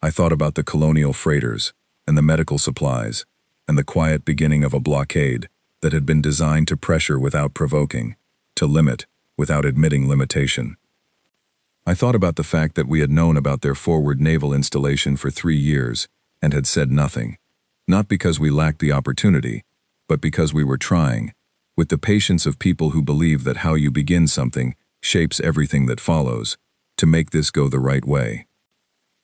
I thought about the colonial freighters, and the medical supplies, and the quiet beginning of a blockade that had been designed to pressure without provoking, to limit without admitting limitation. I thought about the fact that we had known about their forward naval installation for 3 years and had said nothing, not because we lacked the opportunity, but because we were trying, with the patience of people who believe that how you begin something shapes everything that follows, to make this go the right way.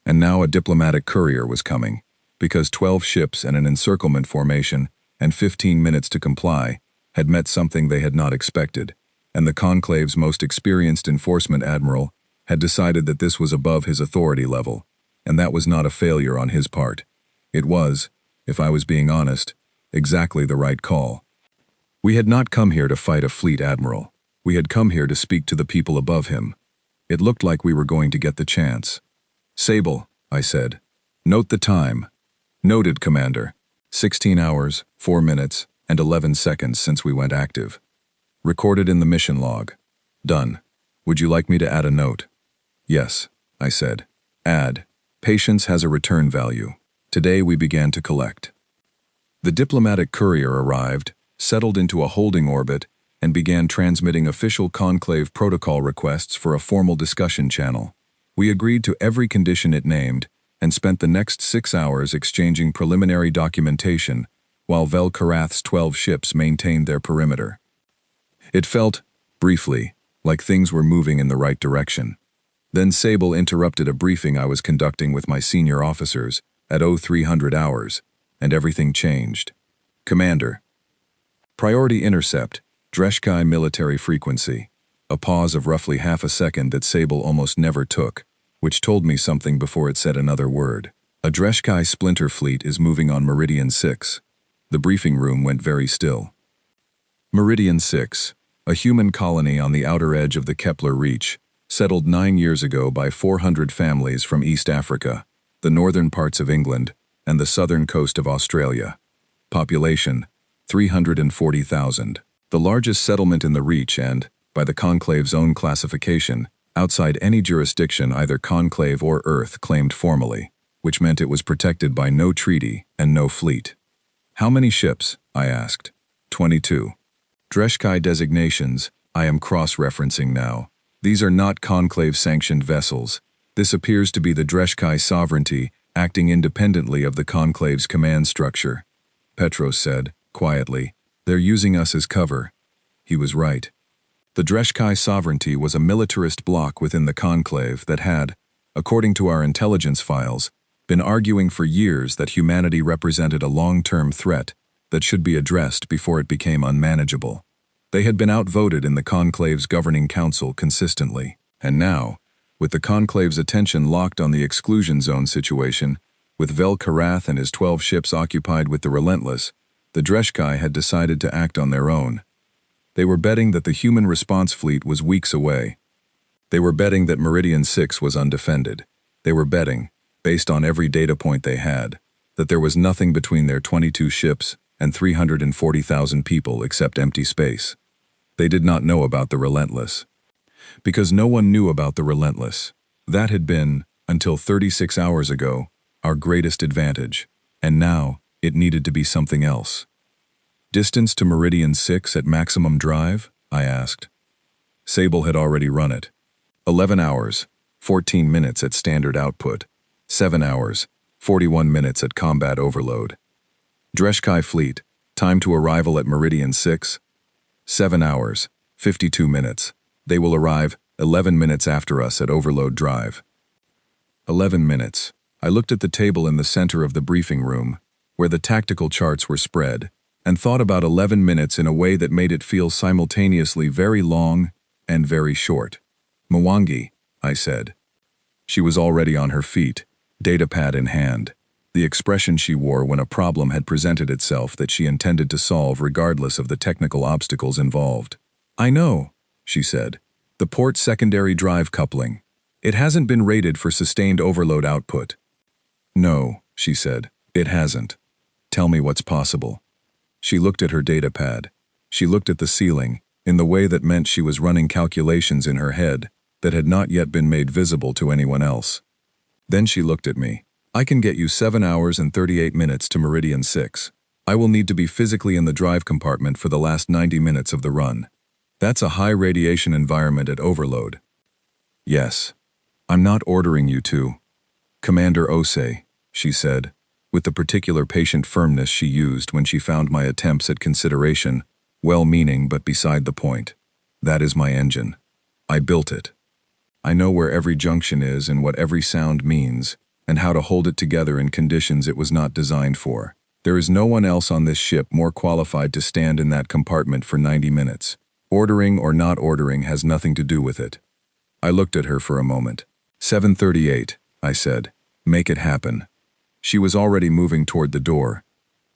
And now a diplomatic courier was coming, because 12 ships and an encirclement formation and 15 minutes to comply had met something they had not expected, and the Conclave's most experienced enforcement admiral had decided that this was above his authority level, and that was not a failure on his part. It was, if I was being honest, exactly the right call. We had not come here to fight a fleet admiral. We had come here to speak to the people above him. It looked like we were going to get the chance. Sable, I said. Note the time. Noted, Commander. 16 hours, 4 minutes, and 11 seconds since we went active. Recorded in the mission log. Done. Would you like me to add a note? Yes, I said. Add. Patience has a return value. Today we began to collect. The diplomatic courier arrived, settled into a holding orbit, and began transmitting official Conclave protocol requests for a formal discussion channel. We agreed to every condition it named, and spent the next 6 hours exchanging preliminary documentation, while Vel-Karath's 12 ships maintained their perimeter. It felt, briefly, like things were moving in the right direction. Then Sable interrupted a briefing I was conducting with my senior officers at 0300 hours, and everything changed. Commander. Priority intercept, Dreshkai military frequency. A pause of roughly half a second that Sable almost never took, which told me something before it said another word. A Dreshkai splinter fleet is moving on Meridian 6. The briefing room went very still. Meridian 6, a human colony on the outer edge of the Kepler Reach, settled 9 years ago by 400 families from East Africa, the northern parts of England, and the southern coast of Australia. Population, 340,000. The largest settlement in the Reach and, by the Conclave's own classification, outside any jurisdiction either Conclave or Earth claimed formally, which meant it was protected by no treaty and no fleet. How many ships? I asked. 22. Dreshkai designations, I am cross-referencing now. These are not Conclave-sanctioned vessels. This appears to be the Dreshkai sovereignty acting independently of the Conclave's command structure. Petros said, quietly, they're using us as cover. He was right. The Dreshkai sovereignty was a militarist bloc within the Conclave that had, according to our intelligence files, been arguing for years that humanity represented a long-term threat that should be addressed before it became unmanageable. They had been outvoted in the Conclave's governing council consistently, and now, with the Conclave's attention locked on the exclusion zone situation, with Vel-Karath and his 12 ships occupied with the Relentless, the Dreshkai had decided to act on their own. They were betting that the human response fleet was weeks away. They were betting that Meridian 6 was undefended. They were betting, based on every data point they had, that there was nothing between their 22 ships and 340,000 people except empty space. They did not know about the Relentless. Because no one knew about the Relentless. That had been, until 36 hours ago, our greatest advantage. And now, It needed to be something else. Distance to Meridian 6 at maximum drive? I asked. Sable had already run it. 11 hours, 14 minutes at standard output. 7 hours, 41 minutes at combat overload. Dreshkai fleet, time to arrival at Meridian 6? 7 hours, 52 minutes. They will arrive 11 minutes after us at overload drive. 11 minutes. I looked at the table in the center of the briefing room, where the tactical charts were spread, and thought about 11 minutes in a way that made it feel simultaneously very long and very short. Mwangi, I said. She was already on her feet, datapad in hand, the expression she wore when a problem had presented itself that she intended to solve regardless of the technical obstacles involved. I know, she said. The port secondary drive coupling. It hasn't been rated for sustained overload output. No, she said, it hasn't. Tell me what's possible. She looked at her datapad. She looked at the ceiling, in the way that meant she was running calculations in her head that had not yet been made visible to anyone else. Then she looked at me. I can get you 7 hours and 38 minutes to Meridian 6. I will need to be physically in the drive compartment for the last 90 minutes of the run. That's a high radiation environment at overload. Yes. I'm not ordering you to. Commander Osei, she said, with the particular patient firmness she used when she found my attempts at consideration, well-meaning but beside the point. That is my engine. I built it. I know where every junction is and what every sound means, and how to hold it together in conditions it was not designed for. There is no one else on this ship more qualified to stand in that compartment for 90 minutes. Ordering or not ordering has nothing to do with it. I looked at her for a moment. 7:38, I said. Make it happen. She was already moving toward the door.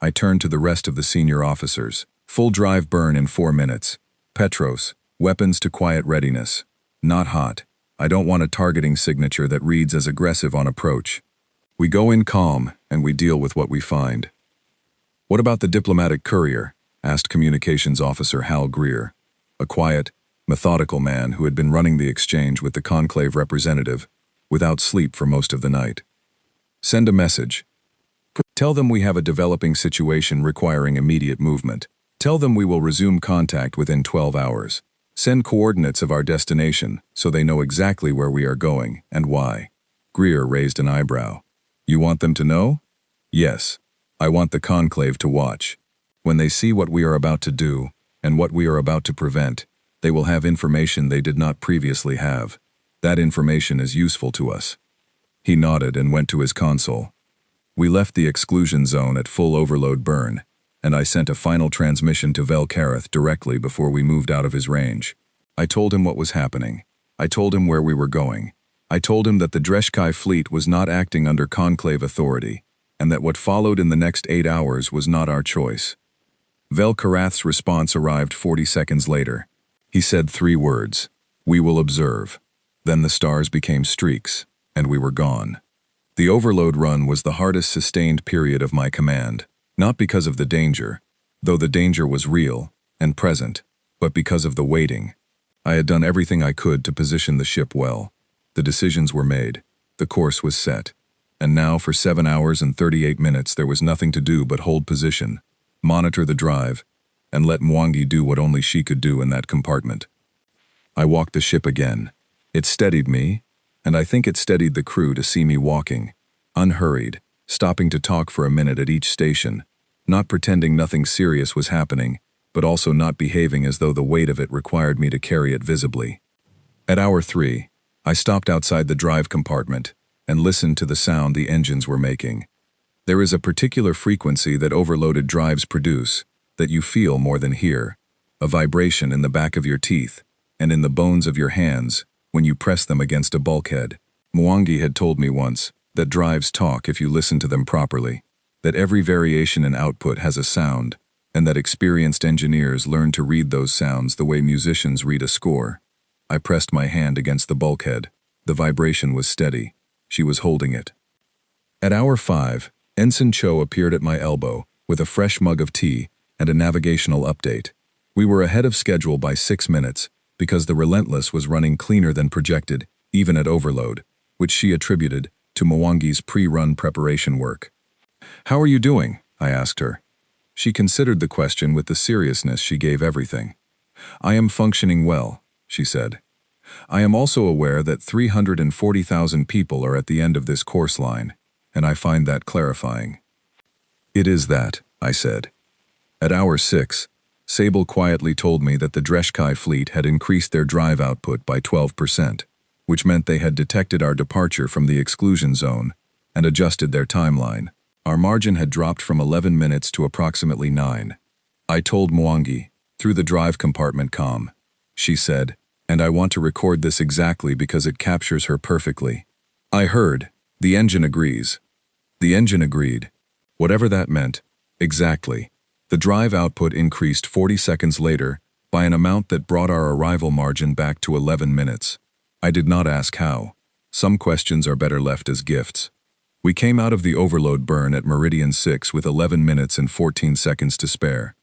I turned to the rest of the senior officers. Full drive burn in 4 minutes. Petros, weapons to quiet readiness. Not hot. I don't want a targeting signature that reads as aggressive on approach. We go in calm, and we deal with what we find. What about the diplomatic courier? Asked Communications Officer Hal Greer, a quiet, methodical man who had been running the exchange with the conclave representative, without sleep for most of the night. Send a message. Tell them we have a developing situation requiring immediate movement. Tell them we will resume contact within 12 hours. Send coordinates of our destination so they know exactly where we are going and why. Greer raised an eyebrow. You want them to know? Yes. I want the conclave to watch. When they see what we are about to do and what we are about to prevent, they will have information they did not previously have. That information is useful to us. He nodded and went to his console. We left the exclusion zone at full overload burn, and I sent a final transmission to Velkareth directly before we moved out of his range. I told him what was happening. I told him where we were going. I told him that the Dreshkai fleet was not acting under conclave authority, and that what followed in the next 8 hours was not our choice. Velkareth's response arrived 40 seconds later. He said 3 words. We will observe. Then the stars became streaks, and we were gone. The overload run was the hardest sustained period of my command, not because of the danger, though the danger was real and present, but because of the waiting. I had done everything I could to position the ship well. The decisions were made. The course was set. And now for 7 hours and 38 minutes there was nothing to do but hold position, monitor the drive, and let Mwangi do what only she could do in that compartment. I walked the ship again. It steadied me, and I think it steadied the crew to see me walking, unhurried, stopping to talk for a minute at each station, not pretending nothing serious was happening, but also not behaving as though the weight of it required me to carry it visibly. At hour 3, I stopped outside the drive compartment and listened to the sound the engines were making. There is a particular frequency that overloaded drives produce that you feel more than hear, a vibration in the back of your teeth and in the bones of your hands when you press them against a bulkhead. Mwangi had told me once that drives talk if you listen to them properly, that every variation in output has a sound, and that experienced engineers learn to read those sounds the way musicians read a score. I pressed my hand against the bulkhead. The vibration was steady. She was holding it. At hour 5, Ensign Cho appeared at my elbow with a fresh mug of tea and a navigational update. We were ahead of schedule by 6 minutes because the Relentless was running cleaner than projected, even at overload, which she attributed to Mwangi's pre-run preparation work. How are you doing? I asked her. She considered the question with the seriousness she gave everything. I am functioning well, she said. I am also aware that 340,000 people are at the end of this course line, and I find that clarifying. It is that, I said. At hour 6, Sable quietly told me that the Dreshkai fleet had increased their drive output by 12%, which meant they had detected our departure from the exclusion zone and adjusted their timeline. Our margin had dropped from 11 minutes to approximately 9. I told Mwangi, through the drive compartment comm. She said, and I want to record this exactly because it captures her perfectly. I heard, the engine agrees. The engine agreed. Whatever that meant, exactly. The drive output increased 40 seconds later by an amount that brought our arrival margin back to 11 minutes. I did not ask how. Some questions are better left as gifts. We came out of the overload burn at Meridian 6 with 11 minutes and 14 seconds to spare.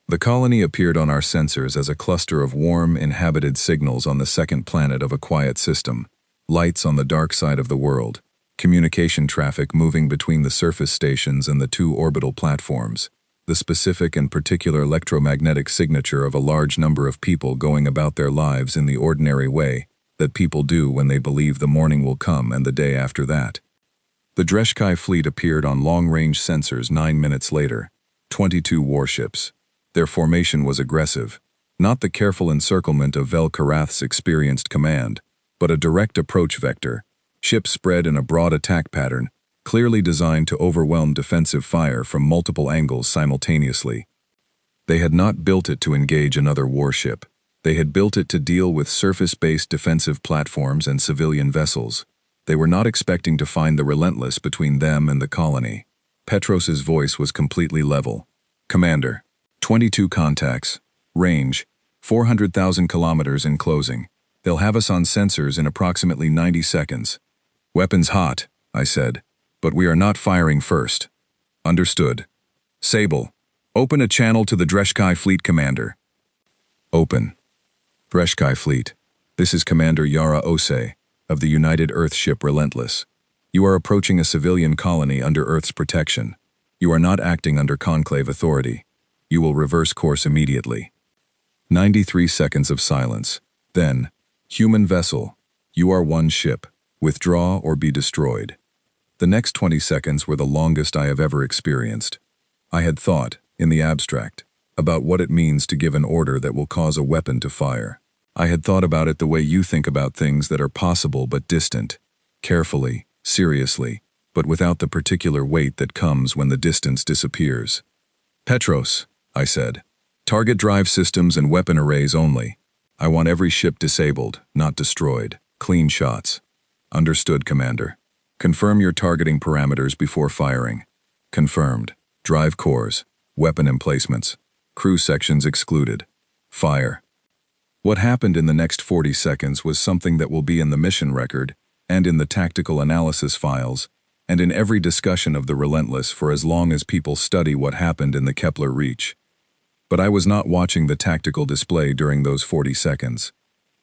The colony appeared on our sensors as a cluster of warm, inhabited signals on the second planet of a quiet system, lights on the dark side of the world, communication traffic moving between the surface stations and the 2 orbital platforms, the specific and particular electromagnetic signature of a large number of people going about their lives in the ordinary way that people do when they believe the morning will come and the day after that. The Dreshkai fleet appeared on long-range sensors 9 minutes later, 22 warships. Their formation was aggressive, not the careful encirclement of Vel Karath's experienced command, but a direct approach vector, ships spread in a broad attack pattern, clearly designed to overwhelm defensive fire from multiple angles simultaneously. They had not built it to engage another warship. They had built it to deal with surface-based defensive platforms and civilian vessels. They were not expecting to find the Relentless between them and the colony. Petros's voice was completely level. Commander, 22 contacts. Range, 400,000 kilometers in closing. They'll have us on sensors in approximately 90 seconds. Weapons hot, I said, but we are not firing first. Understood. Sable, open a channel to the Dreshkai fleet commander. Open. Dreshkai fleet, this is Commander Yara Ose, of the United Earth ship Relentless. You are approaching a civilian colony under Earth's protection. You are not acting under Conclave authority. You will reverse course immediately. 93 seconds of silence. Then, human vessel, you are one ship. Withdraw or be destroyed. The next 20 seconds were the longest I have ever experienced. I had thought, in the abstract, about what it means to give an order that will cause a weapon to fire. I had thought about it the way you think about things that are possible but distant, carefully, seriously, but without the particular weight that comes when the distance disappears. Petros, I said. Target drive systems and weapon arrays only. I want every ship disabled, not destroyed. Clean shots. Understood, Commander. Confirm your targeting parameters before firing. Confirmed. Drive cores. Weapon emplacements. Crew sections excluded. Fire. What happened in the next 40 seconds was something that will be in the mission record, and in the tactical analysis files, and in every discussion of the Relentless for as long as people study what happened in the Kepler Reach. But I was not watching the tactical display during those 40 seconds.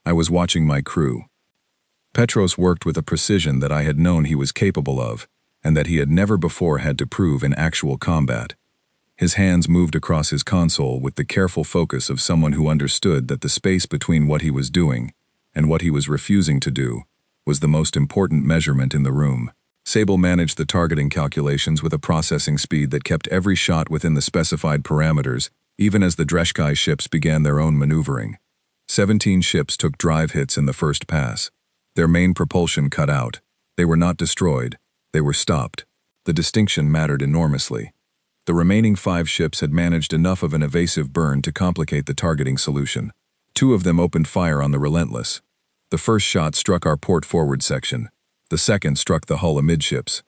I was watching my crew. Petros worked with a precision that I had known he was capable of, and that he had never before had to prove in actual combat. His hands moved across his console with the careful focus of someone who understood that the space between what he was doing and what he was refusing to do was the most important measurement in the room. Sable managed the targeting calculations with a processing speed that kept every shot within the specified parameters, even as the Dreshkai ships began their own maneuvering. 17 ships took drive hits in the first pass. Their main propulsion cut out. They were not destroyed. They were stopped. The distinction mattered enormously. The remaining 5 ships had managed enough of an evasive burn to complicate the targeting solution. 2 of them opened fire on the Relentless. The first shot struck our port forward section. The second struck the hull amidships.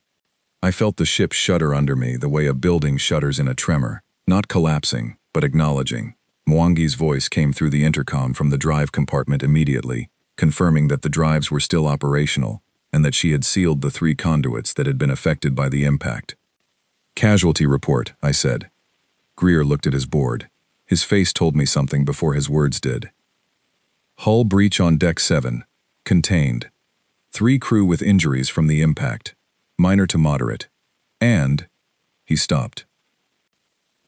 I felt the ship shudder under me the way a building shudders in a tremor, not collapsing, but acknowledging. Mwangi's voice came through the intercom from the drive compartment immediately, confirming that the drives were still operational and that she had sealed the 3 conduits that had been affected by the impact. Casualty report, I said. Greer looked at his board. His face told me something before his words did. Hull breach on Deck 7. Contained. 3 crew with injuries from the impact. Minor to moderate. And... He stopped.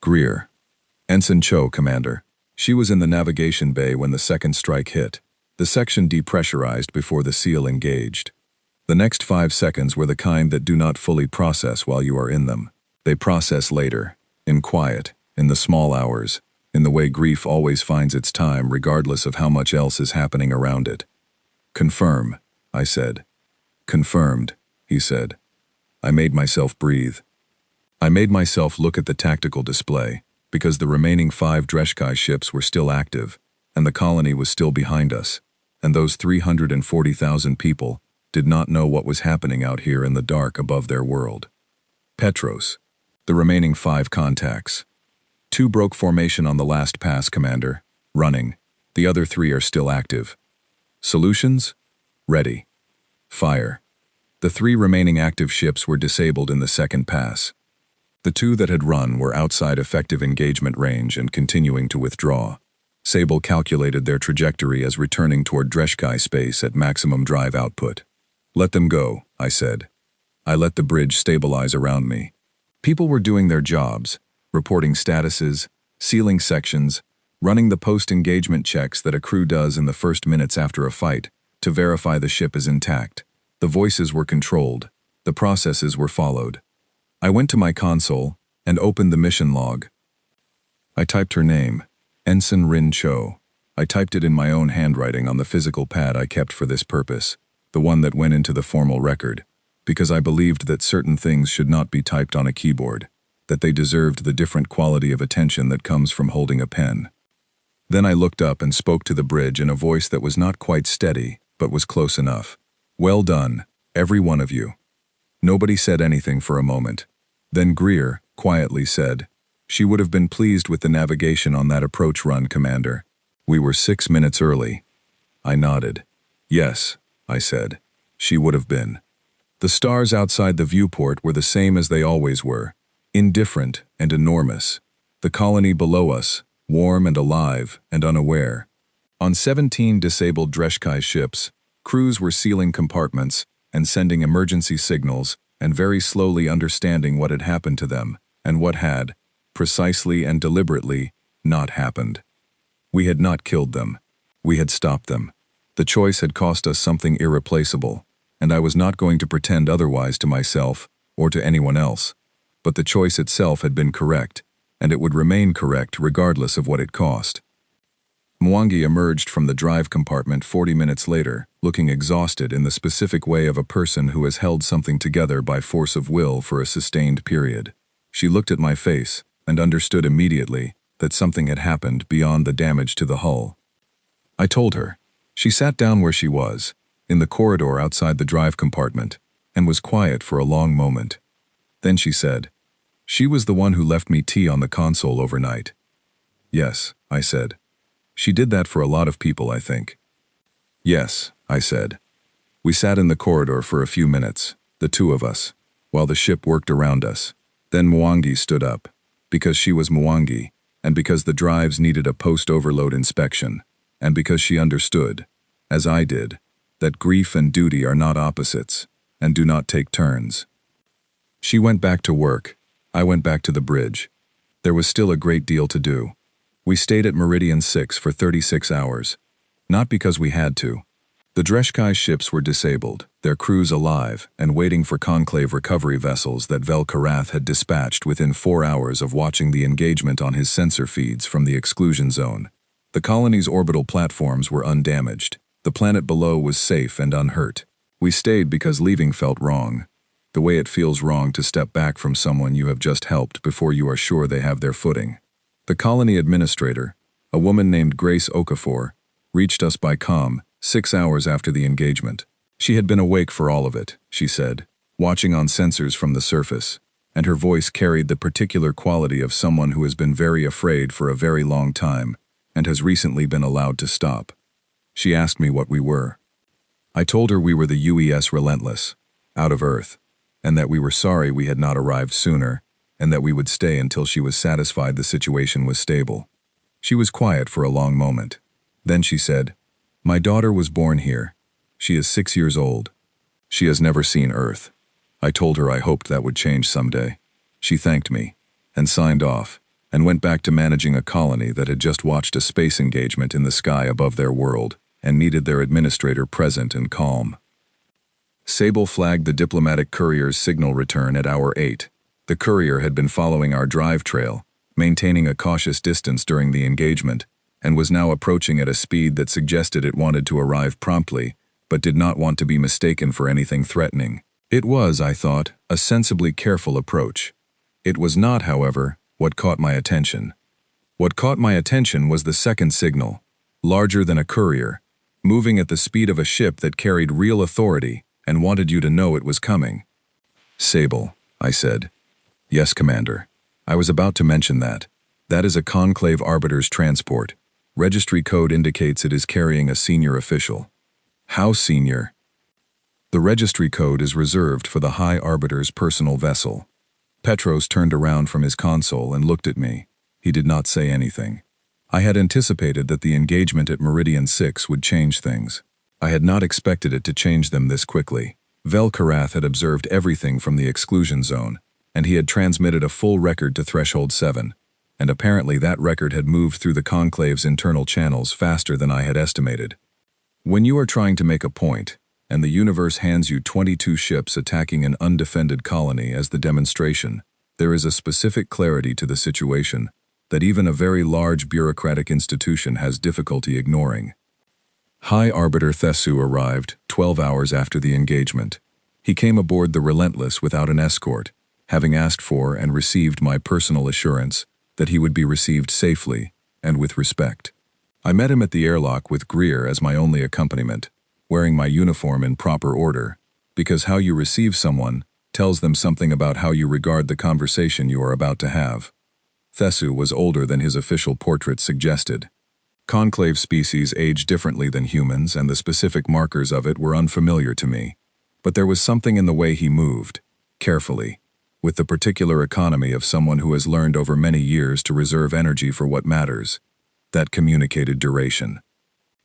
Greer. Ensign Cho, Commander. She was in the navigation bay when the second strike hit. The section depressurized before the seal engaged. The next 5 seconds were the kind that do not fully process while you are in them. They process later, in quiet, in the small hours, in the way grief always finds its time regardless of how much else is happening around it. Confirm, I said. Confirmed, he said. I made myself breathe. I made myself look at the tactical display, because the remaining 5 Dreshkai ships were still active, and the colony was still behind us, and those 340,000 people did not know what was happening out here in the dark above their world. Petros. The remaining 5 contacts. 2 broke formation on the last pass, Commander. Running. The other 3 are still active. Solutions? Ready. Fire. The 3 remaining active ships were disabled in the second pass. The 2 that had run were outside effective engagement range and continuing to withdraw. Sable calculated their trajectory as returning toward Dreshkai space at maximum drive output. Let them go, I said. I let the bridge stabilize around me. People were doing their jobs, reporting statuses, sealing sections, running the post-engagement checks that a crew does in the first minutes after a fight to verify the ship is intact. The voices were controlled. The processes were followed. I went to my console and opened the mission log. I typed her name, Ensign Rin Cho. I typed it in my own handwriting on the physical pad I kept for this purpose, the one that went into the formal record, because I believed that certain things should not be typed on a keyboard, that they deserved the different quality of attention that comes from holding a pen. Then I looked up and spoke to the bridge in a voice that was not quite steady, but was close enough. Well done, every one of you. Nobody said anything for a moment. Then Greer quietly said, "She would have been pleased with the navigation on that approach run, Commander. We were 6 minutes early." I nodded. "Yes," I said. "She would have been." The stars outside the viewport were the same as they always were, indifferent and enormous. The colony below us, warm and alive and unaware. On 17 disabled Dreshkai ships, crews were sealing compartments and sending emergency signals and very slowly understanding what had happened to them and what had, precisely and deliberately, not happened. We had not killed them. We had stopped them. The choice had cost us something irreplaceable, and I was not going to pretend otherwise to myself or to anyone else. But the choice itself had been correct, and it would remain correct regardless of what it cost. Mwangi emerged from the drive compartment 40 minutes later, looking exhausted in the specific way of a person who has held something together by force of will for a sustained period. She looked at my face and understood immediately that something had happened beyond the damage to the hull. I told her. She sat down where she was, in the corridor outside the drive compartment, and was quiet for a long moment. Then she said, "She was the one who left me tea on the console overnight." "Yes," I said. "She did that for a lot of people, I think." "Yes," I said. We sat in the corridor for a few minutes, the 2 of us, while the ship worked around us. Then Mwangi stood up, because she was Mwangi, and because the drives needed a post-overload inspection, and because she understood, as I did, that grief and duty are not opposites, and do not take turns. She went back to work. I went back to the bridge. There was still a great deal to do. We stayed at Meridian 6 for 36 hours. Not because we had to. The Dreshkai ships were disabled, their crews alive, and waiting for conclave recovery vessels that Vel Karath had dispatched within 4 hours of watching the engagement on his sensor feeds from the exclusion zone. The colony's orbital platforms were undamaged. The planet below was safe and unhurt. We stayed because leaving felt wrong. The way it feels wrong to step back from someone you have just helped before you are sure they have their footing. The colony administrator, a woman named Grace Okafor, reached us by comm 6 hours after the engagement. She had been awake for all of it, she said, watching on sensors from the surface, and her voice carried the particular quality of someone who has been very afraid for a very long time and has recently been allowed to stop. She asked me what we were. I told her we were the UES Relentless, out of Earth, and that we were sorry we had not arrived sooner, and that we would stay until she was satisfied the situation was stable. She was quiet for a long moment. Then she said, "My daughter was born here. She is 6 years old. She has never seen Earth." I told her I hoped that would change someday. She thanked me and signed off, and went back to managing a colony that had just watched a space engagement in the sky above their world and needed their administrator present and calm. Sable flagged the diplomatic courier's signal return at hour 8. The courier had been following our drive trail, maintaining a cautious distance during the engagement, and was now approaching at a speed that suggested it wanted to arrive promptly, but did not want to be mistaken for anything threatening. It was, I thought, a sensibly careful approach. It was not, however, what caught my attention. What caught my attention was the second signal, larger than a courier, moving at the speed of a ship that carried real authority and wanted you to know it was coming. Sable, I said. Yes, Commander. I was about to mention that. That is a Conclave Arbiter's transport. Registry code indicates it is carrying a senior official. How senior? The registry code is reserved for the High Arbiter's personal vessel. Petros turned around from his console and looked at me. He did not say anything. I had anticipated that the engagement at Meridian 6 would change things. I had not expected it to change them this quickly. Velkarath had observed everything from the exclusion zone, and he had transmitted a full record to Threshold 7, and apparently that record had moved through the Conclave's internal channels faster than I had estimated. When you are trying to make a point, and the universe hands you 22 ships attacking an undefended colony as the demonstration, there is a specific clarity to the situation that even a very large bureaucratic institution has difficulty ignoring. High Arbiter Thesu arrived 12 hours after the engagement. He came aboard the Relentless without an escort, having asked for and received my personal assurance that he would be received safely and with respect. I met him at the airlock with Greer as my only accompaniment, wearing my uniform in proper order, because how you receive someone tells them something about how you regard the conversation you are about to have. Thesu was older than his official portrait suggested. Conclave species age differently than humans, and the specific markers of it were unfamiliar to me. But there was something in the way he moved, carefully, with the particular economy of someone who has learned over many years to reserve energy for what matters, that communicated duration.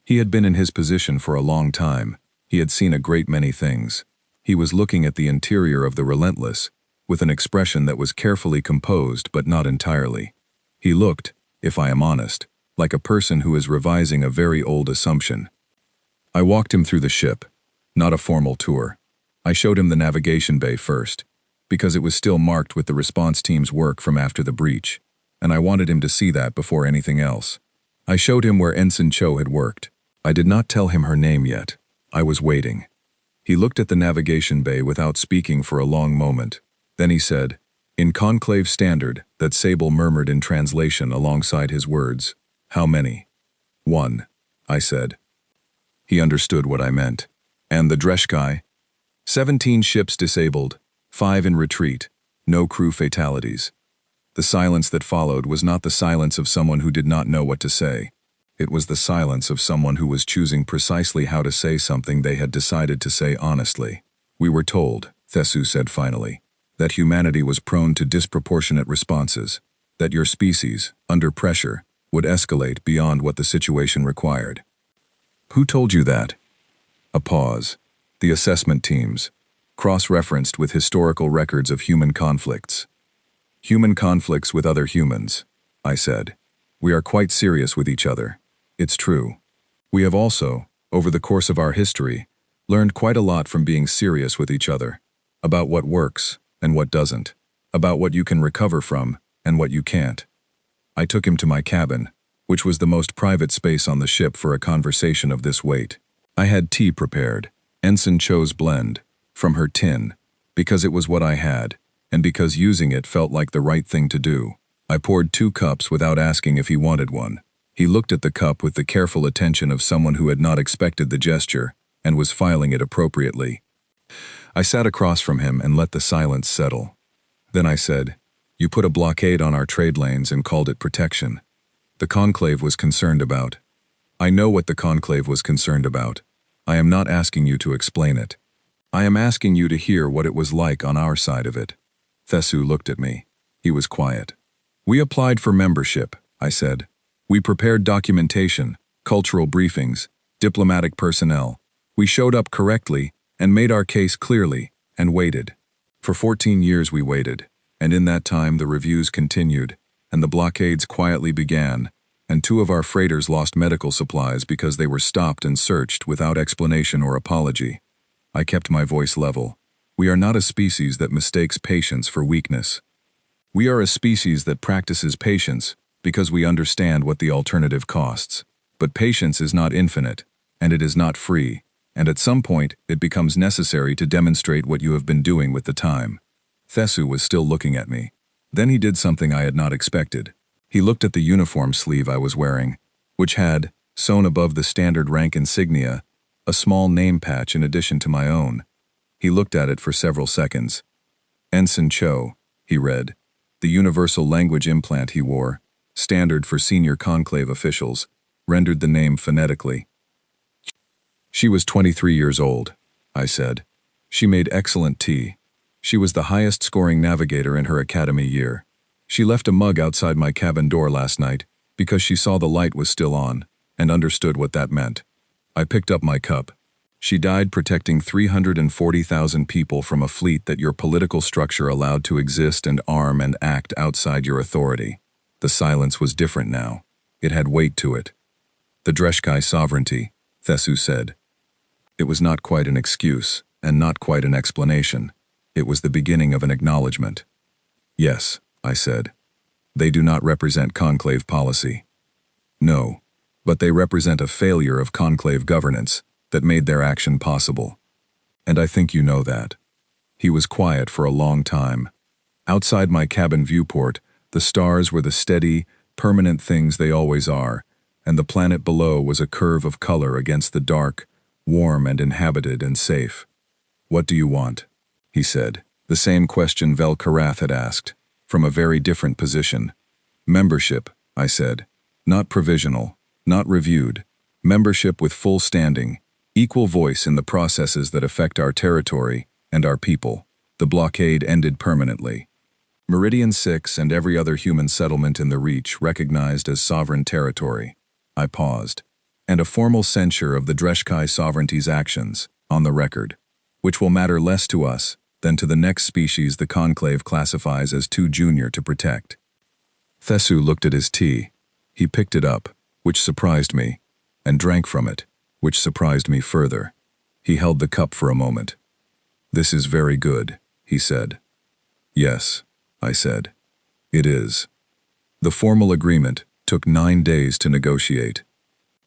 He had been in his position for a long time. He had seen a great many things. He was looking at the interior of the Relentless, with an expression that was carefully composed but not entirely. He looked, if I am honest, like a person who is revising a very old assumption. I walked him through the ship, not a formal tour. I showed him the navigation bay first, because it was still marked with the response team's work from after the breach, and I wanted him to see that before anything else. I showed him where Ensign Cho had worked. I did not tell him her name yet. I was waiting. He looked at the navigation bay without speaking for a long moment. Then he said, in Conclave Standard, that Sable murmured in translation alongside his words, "How many?" "1," I said. He understood what I meant. And the Dreshkai? 17 ships disabled, 5 in retreat, no crew fatalities. The silence that followed was not the silence of someone who did not know what to say. It was the silence of someone who was choosing precisely how to say something they had decided to say honestly. We were told, Thesu said finally, that humanity was prone to disproportionate responses, that your species, under pressure, would escalate beyond what the situation required. Who told you that? A pause. The assessment teams, cross-referenced with historical records of human conflicts. Human conflicts with other humans, I said. We are quite serious with each other. It's true. We have also, over the course of our history, learned quite a lot from being serious with each other, about what works and what doesn't, about what you can recover from and what you can't. I took him to my cabin, which was the most private space on the ship for a conversation of this weight. I had tea prepared, Ensign Cho's blend, from her tin, because it was what I had, and because using it felt like the right thing to do. I poured 2 cups without asking if he wanted one. He looked at the cup with the careful attention of someone who had not expected the gesture and was filing it appropriately. I sat across from him and let the silence settle. Then I said, "You put a blockade on our trade lanes and called it protection. The Conclave was concerned about. I know what the Conclave was concerned about. I am not asking you to explain it. I am asking you to hear what it was like on our side of it." Thesu looked at me. He was quiet. "We applied for membership," I said. "We prepared documentation, cultural briefings, diplomatic personnel. We showed up correctly and made our case clearly, and waited. For 14 years we waited, and in that time the reviews continued, and the blockades quietly began, and 2 of our freighters lost medical supplies because they were stopped and searched without explanation or apology. I kept my voice level. We are not a species that mistakes patience for weakness. We are a species that practices patience because we understand what the alternative costs. But patience is not infinite, and it is not free, and at some point it becomes necessary to demonstrate what you have been doing with the time. Thesu was still looking at me. Then he did something I had not expected. He looked at the uniform sleeve I was wearing, which had, sewn above the standard rank insignia, a small name patch in addition to my own. He looked at it for several seconds. Ensign Cho, he read. The universal language implant he wore, standard for senior conclave officials, rendered the name phonetically. She was 23 years old, I said. She made excellent tea. She was the highest-scoring navigator in her academy year. She left a mug outside my cabin door last night because she saw the light was still on and understood what that meant. I picked up my cup. She died protecting 340,000 people from a fleet that your political structure allowed to exist and arm and act outside your authority. The silence was different now. It had weight to it. The Dreshkai sovereignty, Thesu said. It was not quite an excuse, and not quite an explanation. It was the beginning of an acknowledgement. Yes, I said. They do not represent conclave policy. No, but they represent a failure of conclave governance that made their action possible. And I think you know that. He was quiet for a long time. Outside my cabin viewport, the stars were the steady, permanent things they always are, and the planet below was a curve of color against the dark, warm and inhabited and safe. What do you want? He said, the same question Vel Karath had asked, from a very different position. Membership, I said. Not provisional, not reviewed. Membership with full standing, equal voice in the processes that affect our territory and our people. The blockade ended permanently. Meridian 6 and every other human settlement in the Reach recognized as sovereign territory. I paused. And a formal censure of the Dreshkai sovereignty's actions, on the record, which will matter less to us than to the next species the conclave classifies as too junior to protect. Thesu looked at his tea. He picked it up, which surprised me, and drank from it, which surprised me further. He held the cup for a moment. This is very good, he said. Yes, I said. It is. The formal agreement took 9 days to negotiate.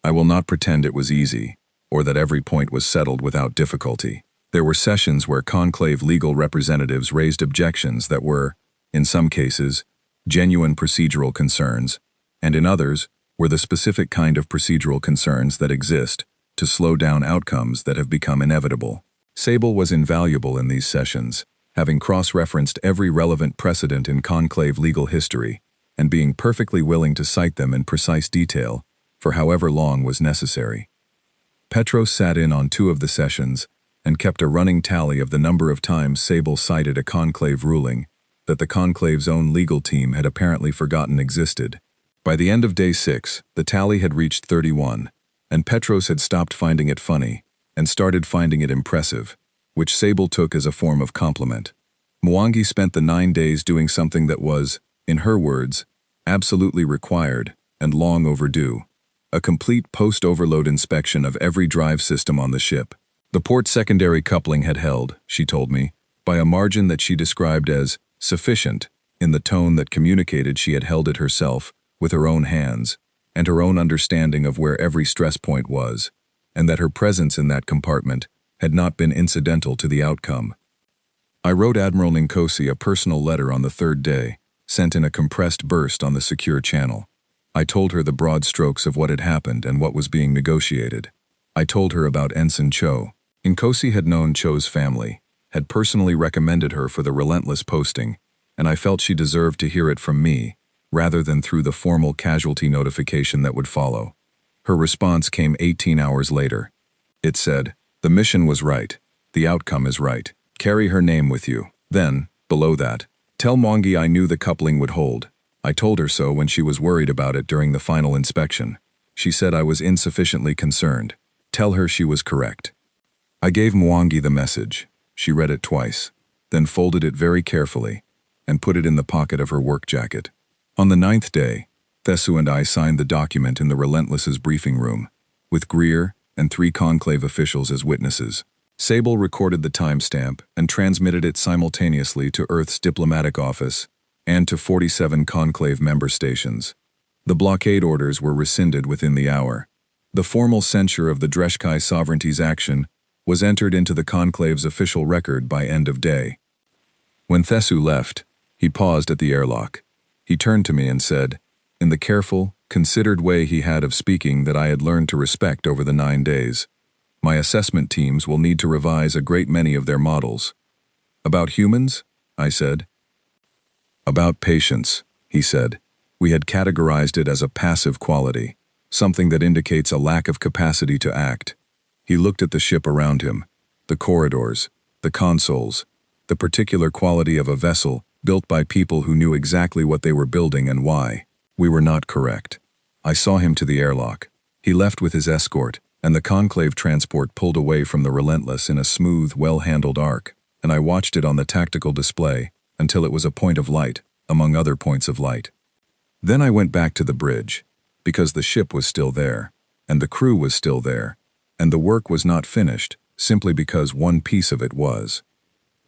I will not pretend it was easy, or that every point was settled without difficulty. There were sessions where conclave legal representatives raised objections that were, in some cases, genuine procedural concerns, and in others were the specific kind of procedural concerns that exist to slow down outcomes that have become inevitable. Sable was invaluable in these sessions, having cross-referenced every relevant precedent in conclave legal history, and being perfectly willing to cite them in precise detail for however long was necessary. Petros sat in on 2 of the sessions and kept a running tally of the number of times Sable cited a conclave ruling that the conclave's own legal team had apparently forgotten existed. By the end of day 6, the tally had reached 31, and Petros had stopped finding it funny and started finding it impressive, which Sable took as a form of compliment. Mwangi spent the 9 days doing something that was, in her words, absolutely required and long overdue. A complete post-overload inspection of every drive system on the ship. The port secondary coupling had held, she told me, by a margin that she described as sufficient, in the tone that communicated she had held it herself, with her own hands, and her own understanding of where every stress point was, and that her presence in that compartment had not been incidental to the outcome. I wrote Admiral Ninkosi a personal letter on the 3rd day, sent in a compressed burst on the secure channel. I told her the broad strokes of what had happened and what was being negotiated. I told her about Ensign Cho. Ninkosi had known Cho's family, had personally recommended her for the relentless posting, and I felt she deserved to hear it from me, rather than through the formal casualty notification that would follow. Her response came 18 hours later. It said, "The mission was right. The outcome is right. Carry her name with you." Then, below that, "Tell Mwangi I knew the coupling would hold. I told her so when she was worried about it during the final inspection. She said I was insufficiently concerned. Tell her she was correct." I gave Mwangi the message. She read it twice, then folded it very carefully and put it in the pocket of her work jacket. On the 9th day, Thesu and I signed the document in the Relentless's briefing room, with Greer and 3 Conclave officials as witnesses. Sable recorded the timestamp and transmitted it simultaneously to Earth's diplomatic office and to 47 Conclave member stations. The blockade orders were rescinded within the hour. The formal censure of the Dreshkai sovereignty's action was entered into the Conclave's official record by end of day. When Thesu left, he paused at the airlock. He turned to me and said, in the careful, considered way he had of speaking that I had learned to respect over the 9 days, my assessment teams will need to revise a great many of their models. About humans? I said. About patience, he said. We had categorized it as a passive quality, something that indicates a lack of capacity to act. He looked at the ship around him, the corridors, the consoles, the particular quality of a vessel built by people who knew exactly what they were building and why. We were not correct. I saw him to the airlock. He left with his escort, and the Conclave transport pulled away from the Relentless in a smooth, well-handled arc, and I watched it on the tactical display until it was a point of light, among other points of light. Then I went back to the bridge, because the ship was still there, and the crew was still there, and the work was not finished, simply because one piece of it was.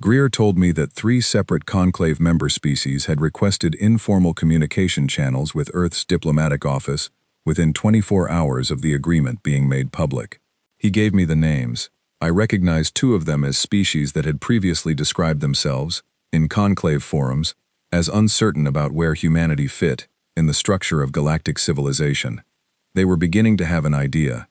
Greer told me that 3 separate Conclave member species had requested informal communication channels with Earth's diplomatic office within 24 hours of the agreement being made public. He gave me the names. I recognized 2 of them as species that had previously described themselves, in Conclave forums, as uncertain about where humanity fit in the structure of galactic civilization. They were beginning to have an idea.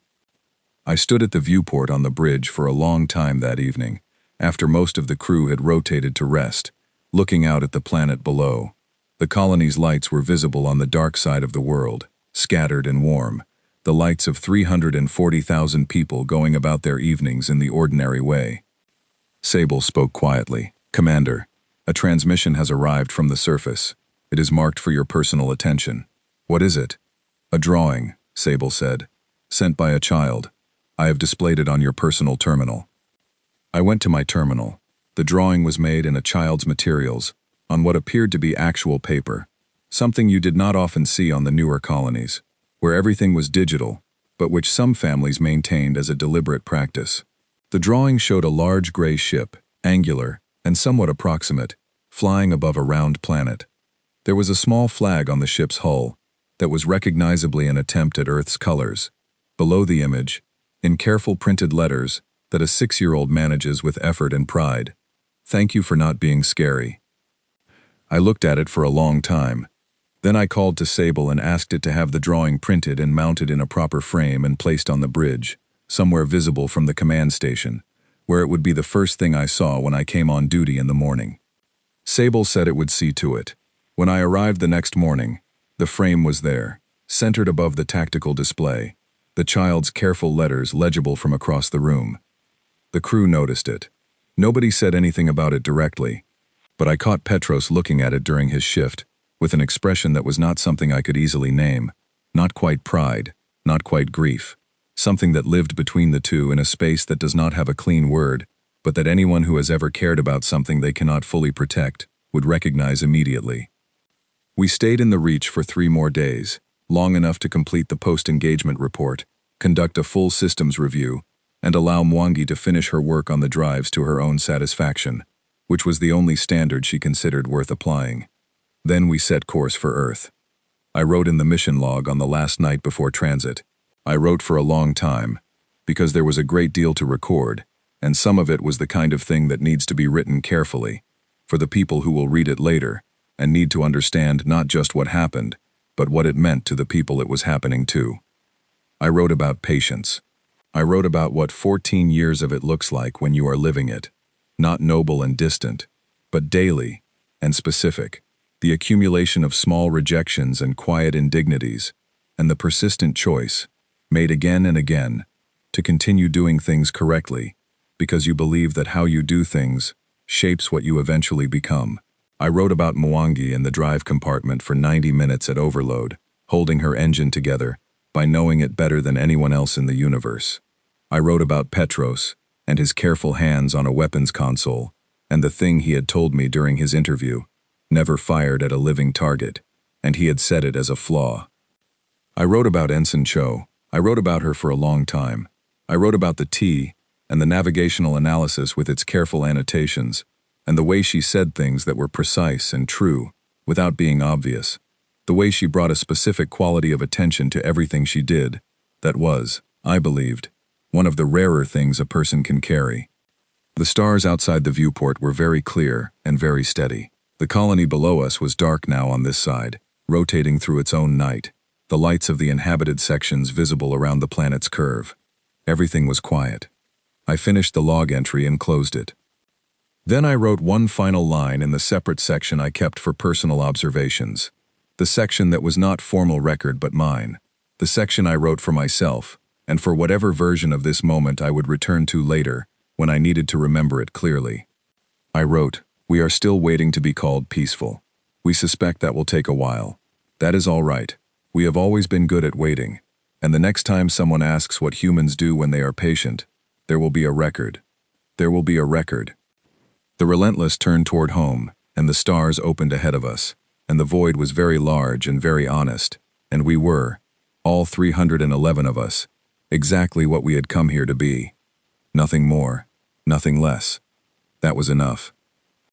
I stood at the viewport on the bridge for a long time that evening, after most of the crew had rotated to rest, looking out at the planet below. The colony's lights were visible on the dark side of the world, scattered and warm, the lights of 340,000 people going about their evenings in the ordinary way. Sable spoke quietly. Commander, a transmission has arrived from the surface. It is marked for your personal attention. What is it? A drawing, Sable said. Sent by a child. I have displayed it on your personal terminal. I went to my terminal. The drawing was made in a child's materials, on what appeared to be actual paper, something you did not often see on the newer colonies, where everything was digital, but which some families maintained as a deliberate practice. The drawing showed a large gray ship, angular and somewhat approximate, flying above a round planet. There was a small flag on the ship's hull that was recognizably an attempt at Earth's colors. Below the image, in careful printed letters that a 6-year-old manages with effort and pride, "Thank you for not being scary." I looked at it for a long time. Then I called to Sable and asked it to have the drawing printed and mounted in a proper frame and placed on the bridge, somewhere visible from the command station, where it would be the first thing I saw when I came on duty in the morning. Sable said it would see to it. When I arrived the next morning, the frame was there, centered above the tactical display, the child's careful letters legible from across the room. The crew noticed it. Nobody said anything about it directly, but I caught Petros looking at it during his shift, with an expression that was not something I could easily name, not quite pride, not quite grief, something that lived between the two in a space that does not have a clean word, but that anyone who has ever cared about something they cannot fully protect would recognize immediately. We stayed in the Reach for 3 more days, long enough to complete the post-engagement report, conduct a full systems review, and allow Mwangi to finish her work on the drives to her own satisfaction, which was the only standard she considered worth applying. Then we set course for Earth. I wrote in the mission log on the last night before transit. I wrote for a long time, because there was a great deal to record, and some of it was the kind of thing that needs to be written carefully, for the people who will read it later, and need to understand not just what happened, but what it meant to the people it was happening to. I wrote about patience. I wrote about what 14 years of it looks like when you are living it, not noble and distant, but daily and specific, the accumulation of small rejections and quiet indignities, and the persistent choice, made again and again, to continue doing things correctly, because you believe that how you do things shapes what you eventually become. I wrote about Mwangi in the drive compartment for 90 minutes at overload, holding her engine together by knowing it better than anyone else in the universe. I wrote about Petros and his careful hands on a weapons console, and the thing he had told me during his interview, never fired at a living target, and he had said it as a flaw. I wrote about Ensign Cho. I wrote about her for a long time. I wrote about the T and the navigational analysis with its careful annotations, and the way she said things that were precise and true, without being obvious. The way she brought a specific quality of attention to everything she did, that was, I believed, one of the rarer things a person can carry. The stars outside the viewport were very clear and very steady. The colony below us was dark now on this side, rotating through its own night, the lights of the inhabited sections visible around the planet's curve. Everything was quiet. I finished the log entry and closed it. Then I wrote one final line in the separate section I kept for personal observations. The section that was not formal record but mine. The section I wrote for myself, and for whatever version of this moment I would return to later, when I needed to remember it clearly. I wrote, "We are still waiting to be called peaceful. We suspect that will take a while. That is all right. We have always been good at waiting, and the next time someone asks what humans do when they are patient, there will be a record. There will be a record." The Relentless turned toward home, and the stars opened ahead of us, and the void was very large and very honest, and we were, all 311 of us, exactly what we had come here to be. Nothing more, nothing less. That was enough.